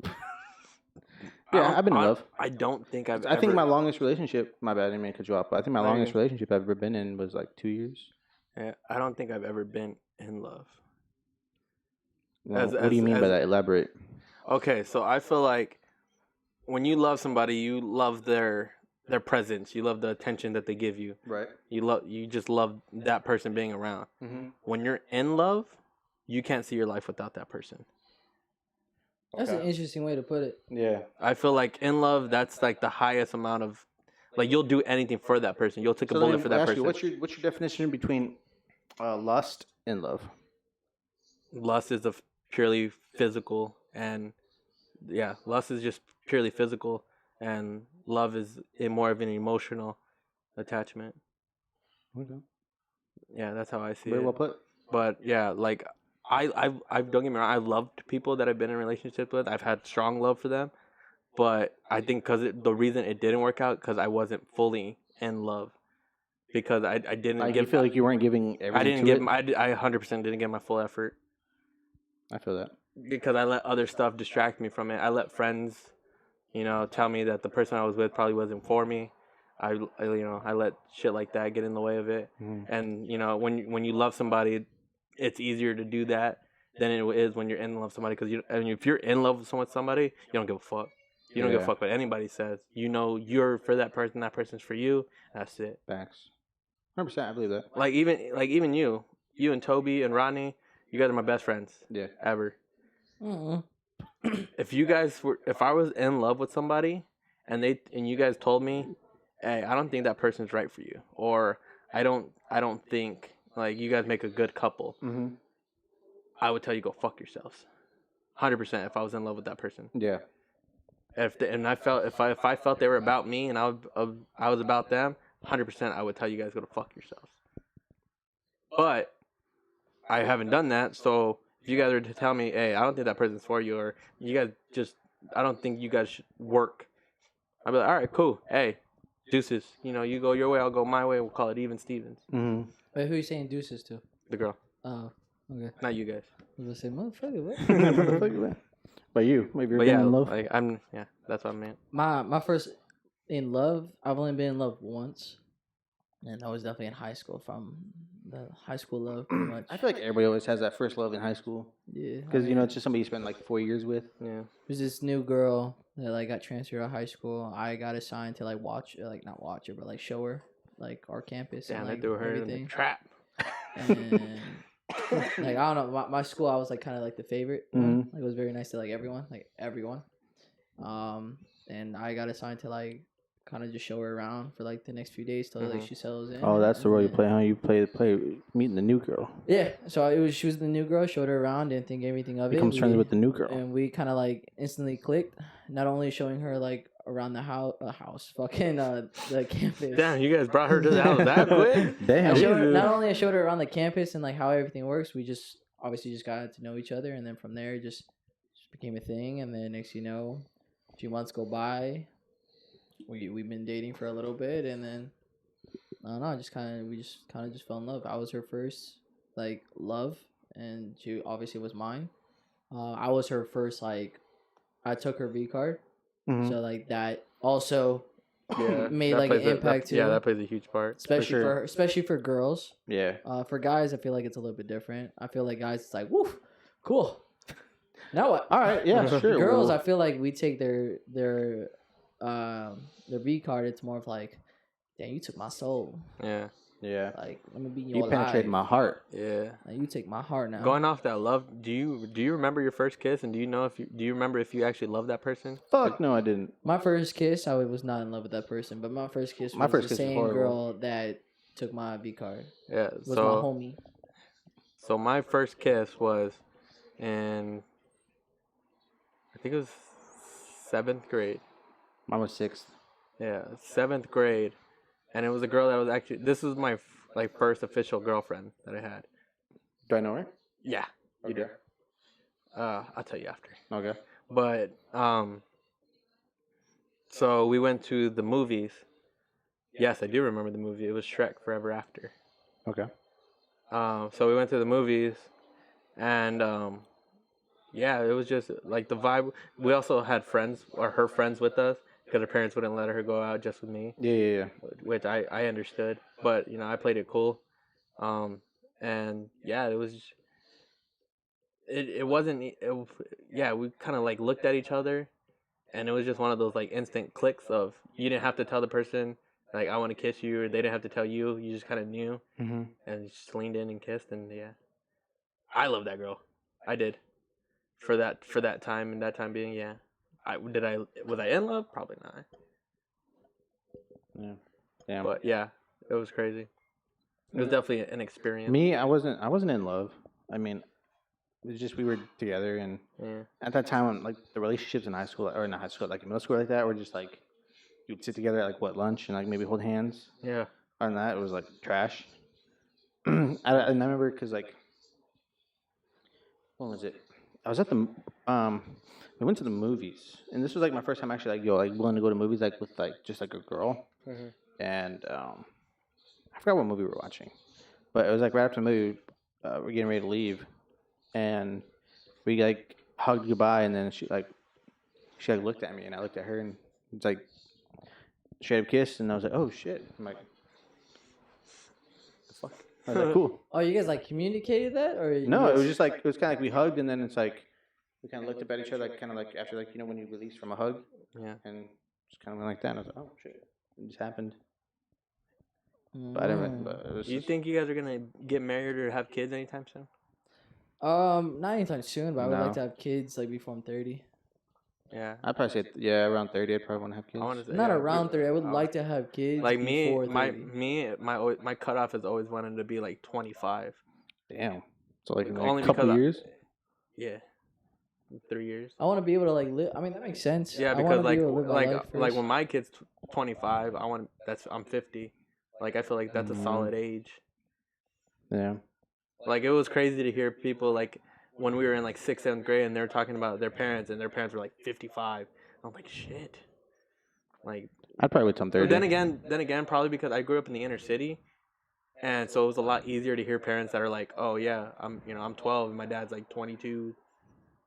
yeah, I've been in love. I don't think I've. I think my longest relationship. My bad, I didn't mean to cut you off, but I think my No, longest you're- relationship I've ever been in was like 2 years. Yeah, I don't think I've ever been in love. Well, As- what do you as- mean by as- that? Elaborate. Okay, so I feel like when you love somebody, you love their presence. You love the attention that they give you. Right. You just love that person being around. Mm-hmm. When you're in love, you can't see your life without that person. That's an interesting way to put it. Yeah. I feel like in love, that's like the highest amount of, like, you'll do anything for that person. You'll take a bullet for that person. What's your definition between lust and love? Lust is purely physical, and yeah, lust is just purely physical, and love is more of an emotional attachment. Okay. Yeah, that's how I see Very it. well put. But yeah, like I've don't get me wrong, I've loved people that I've been in relationships with. I've had strong love for them, but I think the reason it didn't work out because I wasn't fully in love, because I didn't Like give. you feel like you weren't giving everything. I didn't to give. it? I 100% didn't give my full effort I feel that. because I let other stuff distract me from it. I let friends, tell me that the person I was with probably wasn't for me. I let shit like that get in the way of it. Mm-hmm. And when you love somebody, it's easier to do that than it is when you're in love with somebody. Because if you're in love with somebody, you don't give a fuck. You don't give a fuck what anybody says. You're for that person. That person's for you. That's it. Facts. 100%. I believe that. Like even you and Tobee and Rodney, you guys are my best friends Yeah. ever. Mm-mm. If I was in love with somebody and you guys told me, hey, I don't think that person's right for you, or I don't think like you guys make a good couple, Mm-hmm. I would tell you go fuck yourselves. 100% if I was in love with that person. Yeah. If I felt they were about me and I was about them, 100% I would tell you guys go to fuck yourselves. But I haven't done that, so if you guys were to tell me, hey, I don't think that person's for you, or you guys I don't think you guys should work, I'd be like, all right, cool. Hey, deuces. You know, you go your way, I'll go my way. We'll call it even Stevens. Mm-hmm. Wait, who are you saying deuces to? The girl, Oh, okay. not you guys. I was gonna say, motherfucker, what? Motherfucker. But you, maybe you're But been yeah, in love. like that's what I meant. My first in love, I've only been in love once, and that was definitely in high school. From the high school love, pretty much. I feel like everybody always has that first love in high school Yeah, because you know it's just somebody you spend like 4 years with. Yeah. there's this new girl that like got transferred to high school. I got assigned to like not watch her, but like show her like our campus Damn, and they like threw her in the everything. trap. And like I don't know, my school I was like kind of like the favorite one. Like it was very nice to like everyone. And I got assigned to like kind of just show her around for like the next few days till like she settles in. Oh, that's the role you And play, huh? You play meeting the new girl. yeah, so she was the new girl. Showed her around, didn't think anything of Becomes it. friends with the new girl. And we kind of like instantly clicked. Not only showing her like around the house, the campus. Damn, you guys brought her to the house that quick? Damn. Not only I showed her around the campus and like how everything works. We just obviously just got to know each other, and then from there it just became a thing. And then next, you know, a few months go by. We've been dating for a little bit, and then I don't know. We just kind of fell in love. I was her first like love, and she obviously was mine. I was her first like. I took her V card, so like that also made that like an plays impact too. Yeah, that plays a huge part. Especially for girls. Yeah. For guys, I feel like it's a little bit different. I feel like guys, it's like, woo, cool. Now what? All right. Yeah. Sure. Girls, Well, I feel like we take their V card. It's more of like, damn, you took my soul. Yeah. yeah. Like, let me be in You your penetrated life. my heart. Yeah. Like, you take my heart now. Going off that love, do you remember your first kiss, and do you remember if you actually loved that person? Fuck no, I didn't. My first kiss, I was not in love with that person, but my first kiss was the same girl that took my V card. Yeah. Was my homie. So my first kiss was in, I think it was 7th grade. Mine was 6th. Yeah, 7th grade, and it was a girl that was actually. This was my like first official girlfriend that I had. Do I know her? Yeah, you do. Okay. I'll tell you after. Okay. But so we went to the movies. Yes, I do remember the movie. It was Shrek Forever After. Okay. So we went to the movies, and yeah, it was just like the vibe. We also had friends or her friends with us because her parents wouldn't let her go out just with me. Yeah. Which I understood, but you know I played it cool, and yeah, it was. It wasn't. Yeah, we kind of like looked at each other, and it was just one of those like instant clicks of you didn't have to tell the person like I want to kiss you, or they didn't have to tell you. You just kind of knew, and just leaned in and kissed, and yeah, I love that girl. I did. For that time and that time being, yeah. Was I in love? Probably not. Yeah. Damn. But yeah, it was crazy. It was definitely an experience. Me, I wasn't in love. I mean, it was just we were together, and at that time, like the relationships in high school or not high school, like middle school, like that, were just like you'd sit together at like lunch and like maybe hold hands. Yeah. Other than that, it was like trash. And I remember because like, when was it? I was at the we went to the movies, and this was like my first time actually like willing to go to movies like with like just like a girl, and I forgot what movie we were watching, but it was like right after the movie, we're getting ready to leave, and we like hugged goodbye, and then she looked at me, and I looked at her, and it's like straight up kiss, and I was like, oh shit, I'm like, the fuck. I was like, cool. Oh, you guys like communicated that, or No, it was just like it was kind of like we hugged, and then it's like we kind of looked up at each other, like kind of like after like you know when you release from a hug, and just kind of went like that. And I was like, oh shit, it just happened. But I didn't. But it was Do you think you guys are gonna get married or have kids anytime soon? Not anytime soon, but I would No. like to have kids like before I'm 30. Yeah. I'd probably say around 30. I'd probably want to have kids. I want to say Not around 30. I would like to have kids. like me, before 30. my cutoff has always wanted to be like 25. Damn. So like in Only like a couple because years. Yeah. 3 years. I want to be able to like live. I mean, that makes sense. Yeah, I because wanna be able to live my life like first. when my kid's 25, I'm 50. Like I feel like that's a solid age. Yeah. Like it was crazy to hear people like when we were in like 6th, 7th grade and they were talking about their parents and their parents were like 55. I'm like shit. Like I'd probably wait till I'm 30. But then again, probably because I grew up in the inner city, and so it was a lot easier to hear parents that are like, "Oh yeah, I'm 12 and my dad's like 22,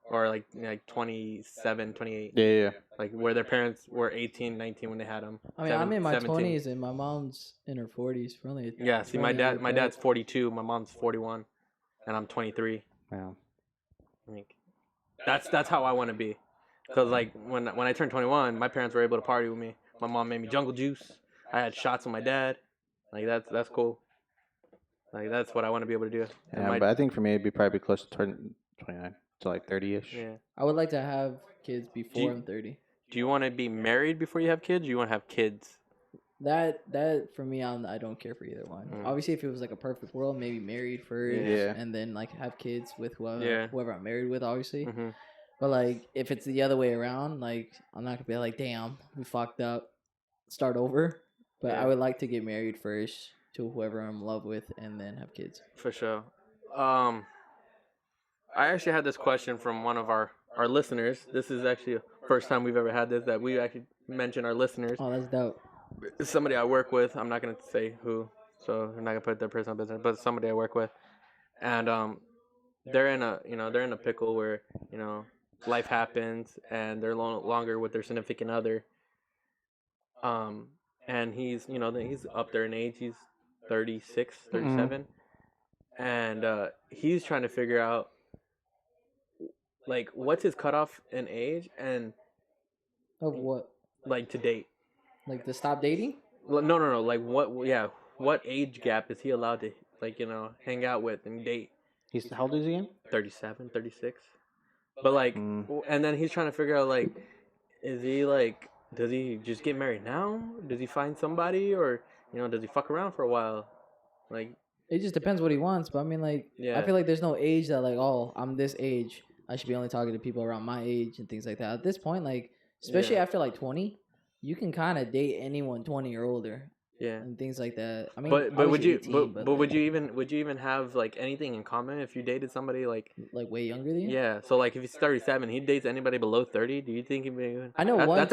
or like 27, 28." Yeah. Like where their parents were 18, 19 when they had them. I mean, I'm in my 20s and my mom's in her 40s. Yeah, see, my dad's 42, my mom's 41, and I'm 23. Wow. Like, that's how I want to be. Cause like when I turned 21, my parents were able to party with me. My mom made me jungle juice. I had shots with my dad. Like that's cool. Like that's what I want to be able to do. Yeah, but I think for me it'd be probably close to 29 to like 30ish. Yeah. I would like to have kids before I'm 30. Do you want to be married before you have kids? Or you want to have kids? That for me, I don't care for either one. Obviously, if it was like a perfect world, maybe married first, and then like have kids with whoever I'm married with, obviously. Mm-hmm. But like if it's the other way around, like I'm not gonna be like, damn, we fucked up, start over. But I would like to get married first to whoever I'm in love with, and then have kids. For sure. I actually had this question from one of our listeners. This is actually the first time we've ever had this, that we actually mentioned our listeners. Oh, that's dope. It's somebody I work with. I'm not going to say who, so I'm not going to put their personal business, but it's somebody I work with. And they're in a pickle where, life happens and they're no longer with their significant other. And he's up there in age. He's 36, 37. And he's trying to figure out, like, what's his cutoff in age and of what? Like, to date. Like, to stop dating? Well, no. Like, what age gap is he allowed to, like, hang out with and date? How old is he again? 37, 36. But, like, and then he's trying to figure out, like, is he, like, does he just get married now? Does he find somebody? Or, does he fuck around for a while? Like, it just depends what he wants. But, I mean, like, I feel like there's no age that, like, oh, I'm this age, I should be only talking to people around my age and things like that. At this point, like, especially after, like, 20, you can kind of date anyone 20 or older. Yeah. And things like that. I mean, but would you 18, but like, would you even have, like, anything in common if you dated somebody like way younger than you? Yeah. So, like, if he's 37, he dates anybody below 30. Do you think he'd be? I know that's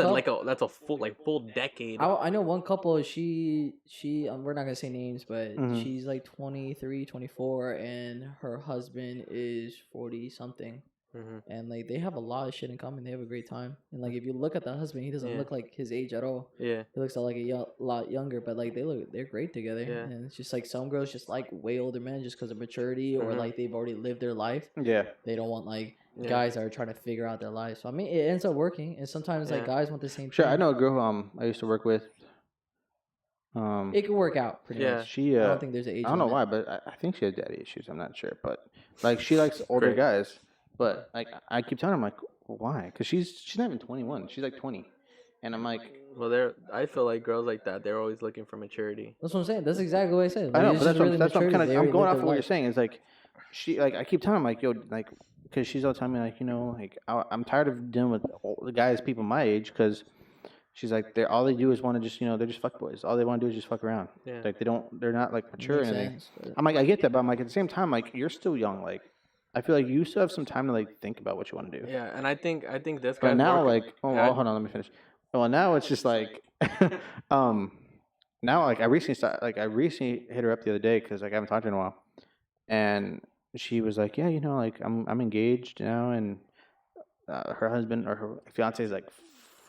a full decade. I know one couple. She we're not gonna say names, but she's like 23, 24, and her husband is 40 something. And like they have a lot of shit in common. They have a great time. And like if you look at the husband, he doesn't look like his age at all. Yeah, he looks like a lot younger. But like they're great together. Yeah. And it's just like some girls just like way older men just because of maturity or like they've already lived their life. Yeah, they don't want like guys that are trying to figure out their life. So I mean, it ends up working. And sometimes like guys want the same. Sure, thing. I know a girl who I used to work with. It could work out pretty much. She I don't think there's an age. I don't know why, but I think she has daddy issues. I'm not sure, but like she likes older guys. But like I keep telling her, I'm like, why? Because she's not even 21. She's like 20, and I'm like, well, I feel like girls like that, they're always looking for maturity. That's what I'm saying. That's exactly what I said. Like, I know, but that's what I'm going off of what you're saying. Is like I keep telling her, like, yo, like, because she's all telling me like, like I'm tired of dealing with the guys, people my age, because she's like all they do is want to just they're just fuck boys. All they want to do is just fuck around. Yeah. Like they're not like mature or anything. I'm like, I get that, but I'm like at the same time, like you're still young, like. I feel like you still have some time to like think about what you want to do. Yeah, and I think this guy. But now, like, hold on, let me finish. Well, now it's just like, now like I recently hit her up the other day because like I haven't talked to her in a while, and she was like, yeah, like I'm engaged now, and her husband or her fiance is like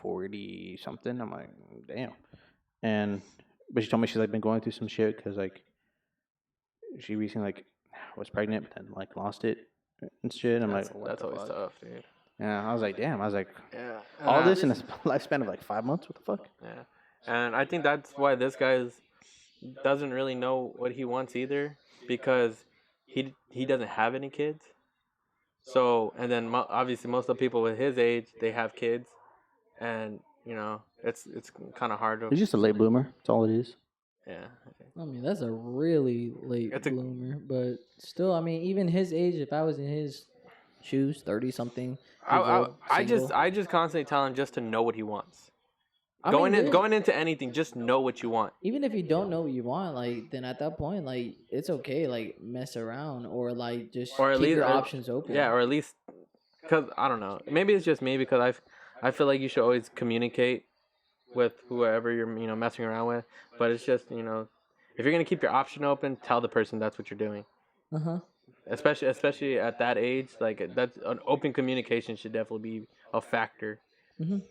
40 something. I'm like, damn, but she told me she's like been going through some shit because like she recently like was pregnant but then like lost it. And shit. I'm like, that's always tough, dude. Yeah, I was like, damn. I was like, all this in a lifespan of like 5 months. What the fuck? Yeah, and I think that's why this guy doesn't really know what he wants either, because he doesn't have any kids. So, and then obviously most of the people with his age, they have kids, and it's kind of hard to. He's just a late bloomer. That's all it is. Yeah. I mean, that's a really late bloomer, but still, I mean, even his age, if I was in his shoes, 30 something. I just constantly tell him just to know what he wants. Going into anything, just know what you want. Even if you don't know what you want, like then at that point, like it's okay, like mess around or like just keep your options open. Yeah, or at least, because I don't know, maybe it's just me because I feel like you should always communicate with whoever you're messing around with. But it's just if you're gonna keep your option open, tell the person that's what you're doing. Especially at that age, like that's an open communication should definitely be a factor.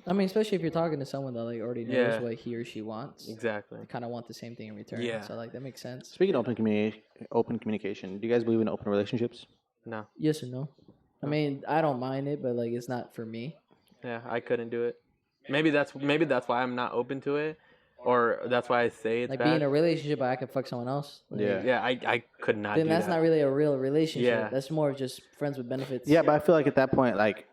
I mean, especially if you're talking to someone that like already knows what he or she wants. Exactly. They kind of want the same thing in return. Yeah. So like that makes sense. Speaking of open communication, do you guys believe in open relationships? No. Yes or no? I mean, I don't mind it, but like it's not for me. Yeah, I couldn't do it. Maybe that's why I'm not open to it, or that's why I say it's like bad. being in a relationship, but I could fuck someone else. Like, Yeah, I could not. Then that's not really a real relationship. Yeah. That's more of just friends with benefits. Yeah, but I feel like at that point, like.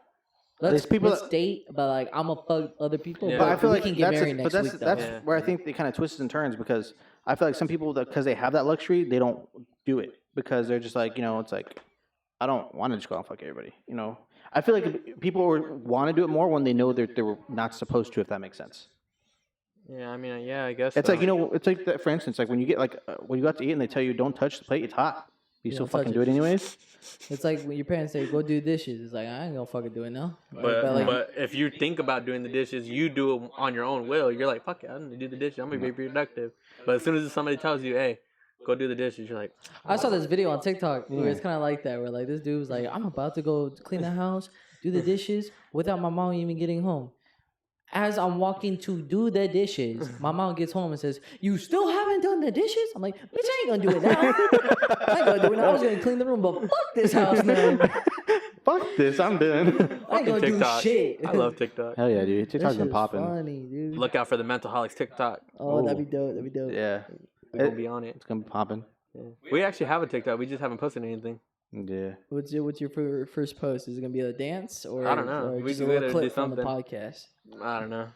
Let's date, but like I'm gonna fuck other people. Yeah. But I feel like we can get married next that's week. Though. where I think they kind of twists and turns because I feel like some people because they have that luxury, they don't do it because they're just like it's like I don't want to just go out and fuck everybody. I feel like people want to do it more when they know they were not supposed to, if that makes sense. Yeah, I mean, yeah, I guess it's like it's like that, for instance, like when you get like when you go out to eat and they tell you don't touch the plate, it's hot. You still fucking do it anyways. It's like when your parents say go do dishes. It's like I ain't gonna fucking do it now. But if you think about doing the dishes, you do it on your own will. You're like, fuck it, I'm gonna do the dishes. I'm gonna be productive. But as soon as somebody tells you, hey, go do the dishes, you're like. I saw this video on TikTok where it's kind of like that, where like this dude was like, I'm about to go clean the house, do the dishes without my mom even getting home. As I'm walking to do the dishes, my mom gets home and says, "You still haven't done the dishes?" I'm like, "Bitch, I ain't gonna do it now. I ain't gonna do it now. I was gonna clean the room, but fuck this house now. Fuck this, I'm done." I ain't gonna TikTok. do shit. I love TikTok. Hell yeah, dude. TikTok's been popping. Funny, dude. Look out for the MentalHolics TikTok. Oh, that'd be dope. That'd be dope. Yeah, We're gonna be on it. It's gonna be popping. Yeah. We actually have a TikTok. We just haven't posted anything. Yeah. What's your first post? Is it gonna be a dance or I don't know. Or We just a gotta little do clip from the something. podcast? I don't know.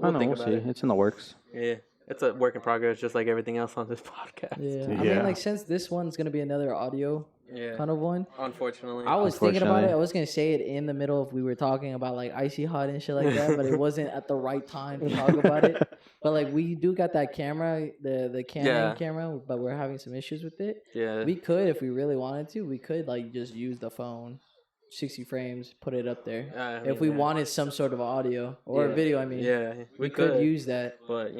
I don't know. We'll see. It's in the works. Yeah, it's a work in progress, just like everything else on this podcast. Yeah. I mean, like since this one's gonna be another audio kind of one. Unfortunately. I was thinking about it. I was gonna say it in the middle if we were talking about like icy hot and shit like that, but it wasn't at the right time to talk about it. But like we do got that camera, the Canon camera, but we're having some issues with it. Yeah. We could, if we really wanted to, we could like just use the phone, 60 frames, put it up there. If we wanted some sort of audio or video, I mean. Yeah, we could use that. But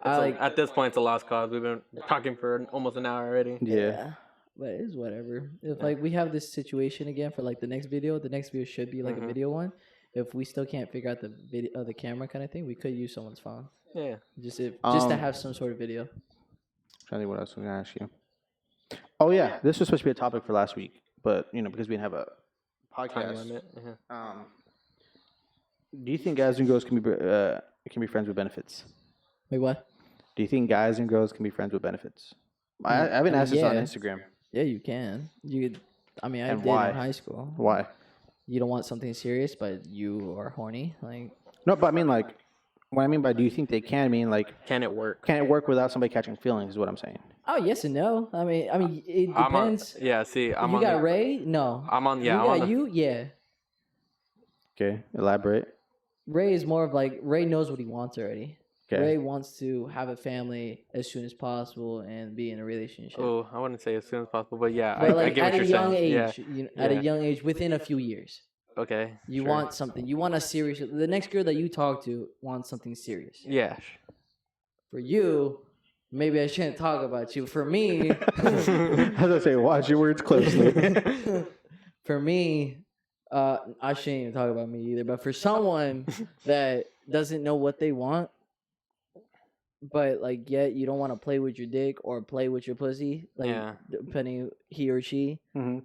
at this point, it's a lost cause. We've been talking for almost an hour already. Yeah. But it's whatever. If like we have this situation again for like the next video should be like a video one. If we still can't figure out the video, the camera kind of thing, we could use someone's phone. Yeah. Just to have some sort of video. Trying to think what else I'm gonna ask you. Oh yeah, this was supposed to be a topic for last week, but because we didn't have a podcast. Do you think guys and girls can be friends with benefits? Wait, what? Do you think guys and girls can be friends with benefits? I've been asked this on Instagram. Yeah, you can. You could. I mean, I did why? in high school. Why? You don't want something serious, but you are horny. Like no, but I mean like. What I mean by do you think they can? I mean like. Can it work? Can it work without somebody catching feelings? Is what I'm saying. Oh yes and no. I mean it depends. I'm you on got Ray? No. I'm on. Yeah. You got you? Yeah. Okay, elaborate. Ray is more of like Ray knows what he wants already. Okay. Ray wants to have a family as soon as possible and be in a relationship. Oh, I wouldn't say as soon as possible, but yeah, but I get what you're saying. At a young age, within a few years. Okay. You want something. You want a serious. The next girl that you talk to wants something serious. Yeah. For you, maybe I shouldn't talk about you. For me, as I say, watch your words closely. For me, I shouldn't even talk about me either. But for someone that doesn't know what they want, but like yet you don't want to play with your dick or play with your pussy, like depending he or she,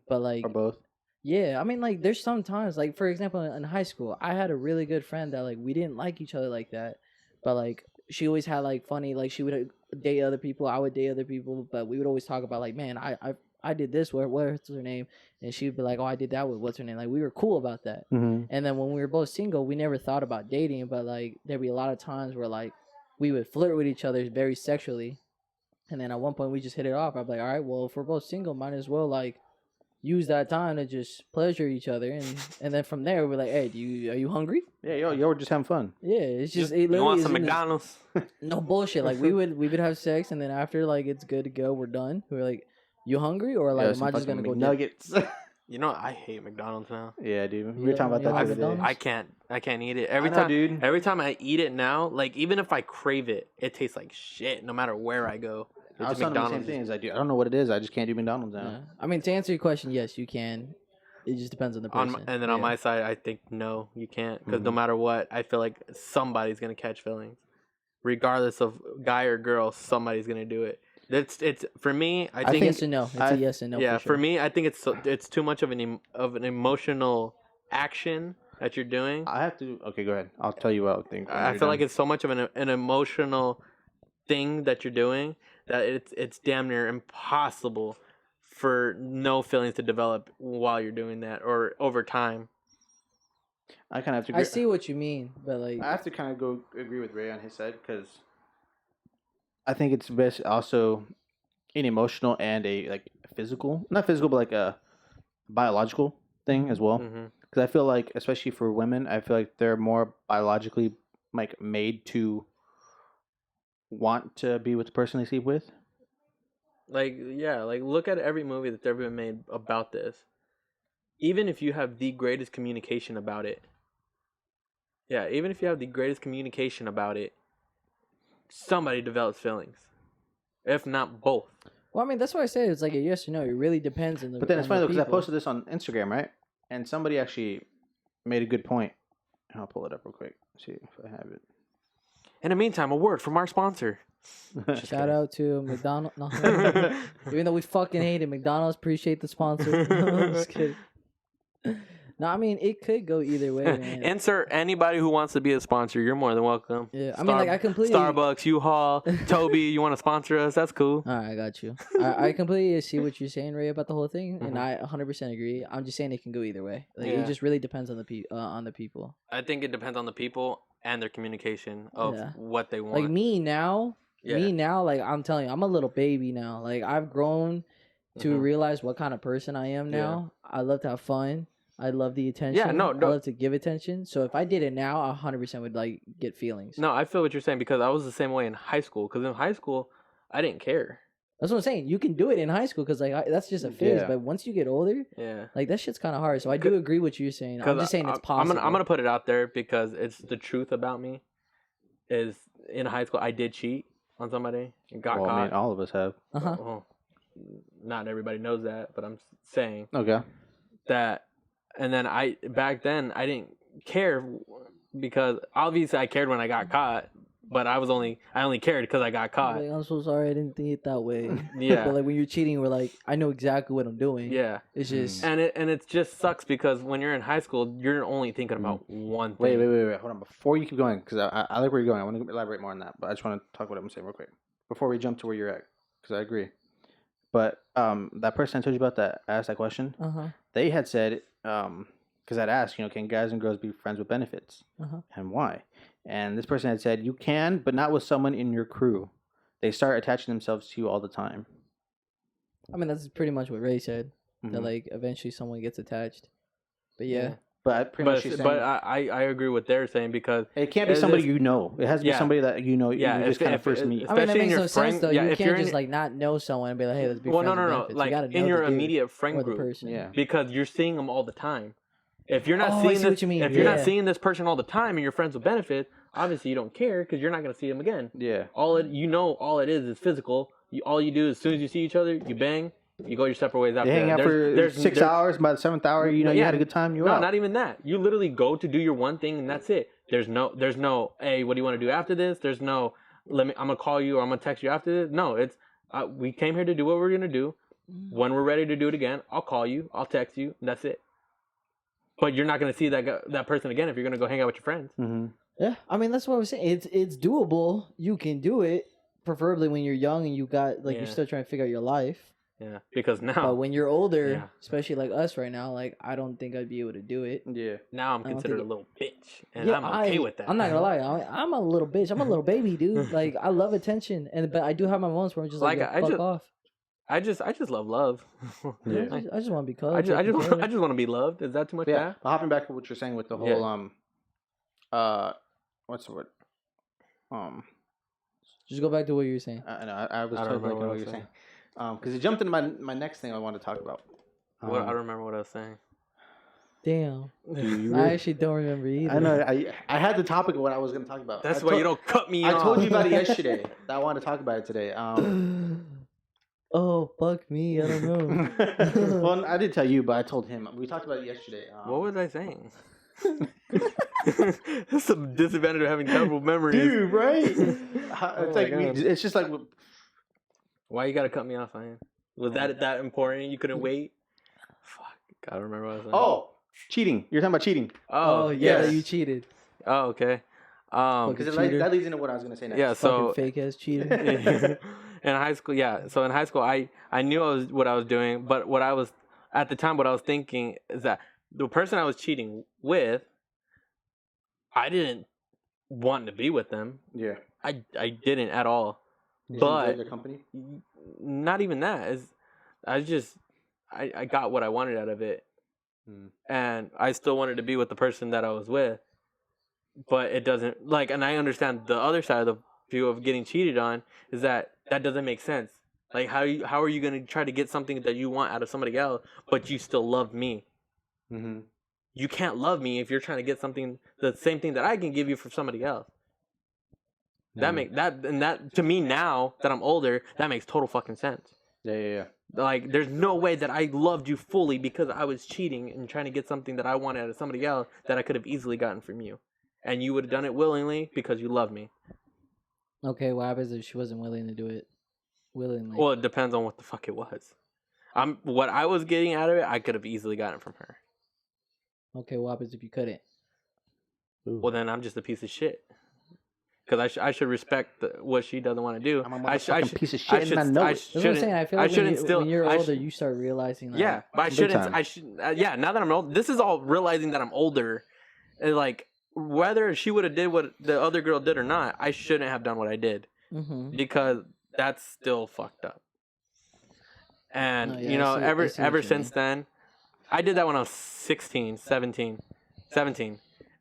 but like or both. Yeah, I mean, like, there's sometimes, like, for example, in high school, I had a really good friend that, like, we didn't like each other like that, but, like, she always had, like, funny, like, she would date other people, I would date other people, but we would always talk about, like, man, I did this, what's her name, and she'd be like, oh, I did that with what's her name, like, we were cool about that, and then when we were both single, we never thought about dating, but, like, there'd be a lot of times where, like, we would flirt with each other very sexually, and then at one point, we just hit it off. I'd be like, all right, well, if we're both single, might as well, like, use that time to just pleasure each other, and then from there we're like, hey, are you hungry? Yeah, yo, we're just having fun. Yeah, it's just you want some McDonald's? No bullshit. Like we would have sex, and then after like it's good to go, we're done. We're like, you hungry or like am I just gonna go nuggets? You know, I hate McDonald's now. Yeah, dude. We were talking about You that like the other day. McDonald's? I can't eat it. I know, dude. Every time I eat it now, like even if I crave it, it tastes like shit. No matter where I go, I was telling them the same thing as I do. I don't know what it is. I just can't do McDonald's now. Yeah. I mean, to answer your question, yes, you can. It just depends on the person. And then on my side, I think no, you can't, because no matter what, I feel like somebody's gonna catch feelings, regardless of guy or girl. Somebody's gonna do it. It's for me. I think yes and no. It's a yes and no. Yeah, for sure. for me, I think it's too much of an emotional action that you're doing. I have to. Okay, go ahead. I'll tell you what I think. I feel like it's so much of an emotional thing that you're doing that it's damn near impossible for no feelings to develop while you're doing that or over time. I kind of have to. I see what you mean, but like I have to kind of go agree with Ray on his side because I think it's best also an emotional and a like physical, not physical, but like a biological thing as well. Because I feel like, especially for women, I feel like they're more biologically like made to want to be with the person they sleep with. Like, yeah, like look at every movie that's ever been made about this. Even if you have the greatest communication about it. Yeah, even if you have the greatest communication about it, somebody develops feelings. If not both. Well, I mean, that's why I say it's like a yes or no. It really depends on the. But then it's funny though because I people. posted this on Instagram, right? And somebody actually made a good point. I'll pull it up real quick. See if I have it. In the meantime, a word from our sponsor. Shout out to McDonald's. No, even though we fucking hate it, McDonald's appreciate the sponsor. No, just kidding. No, I mean it could go either way, man. Insert anybody who wants to be a sponsor. You're more than welcome. Yeah, I mean, like I completely Starbucks, U-Haul, Tobee. You want to sponsor us? That's cool. All right, I got you. I completely see what you're saying, Ray, about the whole thing, and I 100% agree. I'm just saying it can go either way. Like it just really depends on the people. I think it depends on the people and their communication of what they want. Like me now, like I'm telling you, I'm a little baby now. Like I've grown to realize what kind of person I am now. I love to have fun. I love the attention. Yeah, no. I love to give attention. So if I did it now, I 100% would like get feelings. No, I feel what you're saying because I was the same way in high school. Because in high school, I didn't care. That's what I'm saying. You can do it in high school because like that's just a phase. Yeah. But once you get older, like that shit's kind of hard. So I do agree with you saying. I'm just saying it's possible. I'm gonna put it out there because it's the truth about me. Is in high school I did cheat on somebody and got caught. I mean, all of us have. Well, not everybody knows that, but I'm saying that. And then back then I didn't care because obviously I cared when I got caught, but I only cared because I got caught. Like, I'm so sorry I didn't think it that way. Yeah. But like when you're cheating, we're like, I know exactly what I'm doing. Yeah. It's just and it just sucks because when you're in high school, you're only thinking about one thing. Wait. Hold on. Before you keep going, because I like where you're going. I want to elaborate more on that, but I just want to talk about what I'm saying real quick before we jump to where you're at, because I agree. But that person I told you about that asked that question, they had said, because I'd asked, can guys and girls be friends with benefits, and why? And this person had said, you can, but not with someone in your crew. They start attaching themselves to you all the time. I mean, that's pretty much what Ray said. That like eventually someone gets attached. But yeah. But I agree with they're saying because it can't be somebody you know. It has to be somebody that you know. Yeah, you just kind of first meet. I mean, that makes no sense though. You can't just like not know someone and be like, hey, let's be friends. Well, no. Benefits. Like in your immediate friend group, because you're seeing them all the time. If you're not seeing this, if you're not seeing this person all the time and you're friends with benefits, obviously you don't care because you're not going to see them again. Yeah. All it is physical. All you do is as soon as you see each other, you bang. You go your separate ways after that. Hang out for 6 hours. By the 7th hour, you had a good time. No, not even that. You literally go to do your one thing, and that's it. There's no. Hey, what do you want to do after this? There's no. I'm gonna call you or I'm gonna text you after this. No, it's. We came here to do what we're gonna do. When we're ready to do it again, I'll call you. I'll text you. And that's it. But you're not gonna see that person again if you're gonna go hang out with your friends. Yeah, I mean that's what I was saying. It's doable. You can do it, preferably when you're young and you got you're still trying to figure out your life. Yeah, because now. But when you're older, especially like us right now, like I don't think I'd be able to do it. Yeah. Now I'm considered a little bitch, and I'm okay with that. I'm not gonna lie, I'm a little bitch. I'm a little baby, dude. Like I love attention, but I do have my moments where I'm just like fuck off. I just love love. Yeah. I just want to be called. I just want to be loved. Is that too much? Yeah. Hopping back to what you're saying with the whole what's the word? Just go back to what you were saying. I was totally what you were saying. Because it jumped into my next thing I wanted to talk about. I don't remember what I was saying. Damn. You I really- actually don't remember either. I know. I had the topic of what I was going to talk about. That's why you don't cut me I off. told you about it yesterday. That I wanted to talk about it today. Oh, fuck me. I don't know. Well, I didn't tell you, but I told him. We talked about it yesterday. What was I saying? That's a disadvantage of having terrible memories. Dude, right? Oh It's my like God. it's just like Why you gotta cut me off, Ian? Was that important? You couldn't wait? Fuck. Gotta remember what I was saying. cheating. You're talking about cheating Oh, yeah, yes. that you cheated. Oh, okay. because Cheater. that leads into what I was going to say next. Yeah, so Fucking fake ass cheater. in high school, yeah. So in high school, I knew what I was doing, but what I was thinking is that the person I was cheating with, I didn't want to be with them. Yeah. I didn't at all. You But enjoyed their company. not even that. I got what I wanted out of it, and I still wanted to be with the person that I was with. But it doesn't and I understand the other side of the view of getting cheated on is that doesn't make sense. Like how are you gonna try to get something that you want out of somebody else, but you still love me? Mm-hmm. You can't love me if you're trying to get something, the same thing that I can give you from somebody else. That to me now that I'm older, that makes total fucking sense. Yeah. Like there's no way that I loved you fully because I was cheating and trying to get something that I wanted out of somebody else that I could have easily gotten from you. And you would have done it willingly because you love me. Okay, what happens if she wasn't willing to do it willingly? Well, it depends on what the fuck it was. What I was getting out of it, I could have easily gotten from her. Okay, what happens if you couldn't? Well, then I'm just a piece of shit. Because I should respect what she doesn't want to do. I'm a motherfucking piece of shit and I know it. That's what I'm saying. I feel like when you're older, you you start realizing that. Yeah, but Big time. yeah, now that I'm old, this is all realizing that I'm older. And whether she would have did what the other girl did or not, I shouldn't have done what I did. Mm-hmm. Because that's still fucked up. And, I see ever what you since then, I did that when I was 17.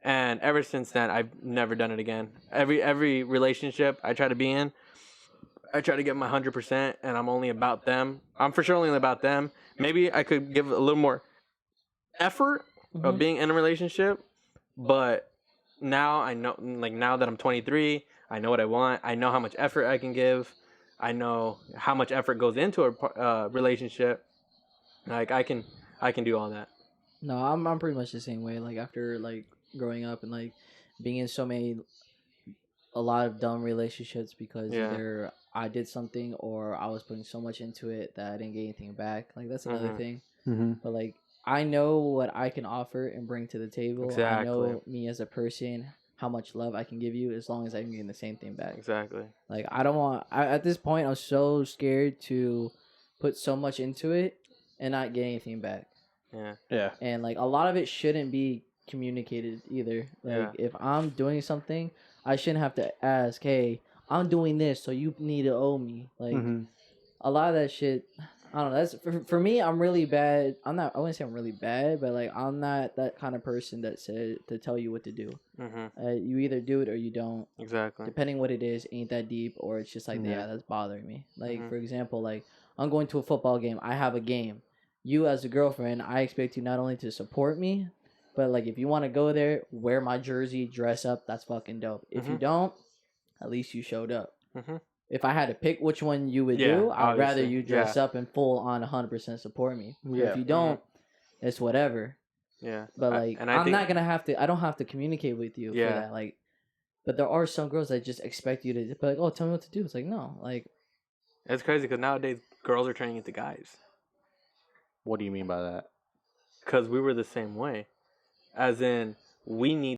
And ever since then, I've never done it again. Every relationship I try to be in, I try to get my 100%, and I'm only about them. I'm for sure only about them. Maybe I could give a little more effort of being in a relationship, but now I know, now that I'm 23, I know what I want. I know how much effort I can give. I know how much effort goes into a relationship. I can do all that. No, I'm pretty much the same way. After growing up and being in a lot of dumb relationships because either I did something or I was putting so much into it that I didn't get anything back. That's another thing. Mm-hmm. But I know what I can offer and bring to the table. Exactly. I know me as a person, how much love I can give you as long as I can get the same thing back. Exactly. I don't want. At this point, I'm so scared to put so much into it and not get anything back. Yeah. And a lot of it shouldn't be communicated either. If I'm doing something, I shouldn't have to ask, "Hey, I'm doing this, so you need to owe me." A lot of that shit. I don't know. That's for me. I'm really bad. I wouldn't say I'm really bad, but I'm not that kind of person that said to tell you what to do. You either do it or you don't. Exactly. Depending what it is, ain't that deep, or it's just yeah, that's bothering me. For example, I'm going to a football game. I have a game. You as a girlfriend, I expect you not only to support me, but if you want to go there, wear my jersey, dress up. That's fucking dope. If you don't, at least you showed up. If I had to pick which one you would do, I'd rather you dress up and full on 100% support me. Yeah. If you don't, it's whatever. Yeah. But I'm not gonna have to. I don't have to communicate with you for that. But there are some girls that just expect you to be oh, tell me what to do. It's no, It's crazy because nowadays girls are turning into guys. What do you mean by that? Because we were the same way, as in we need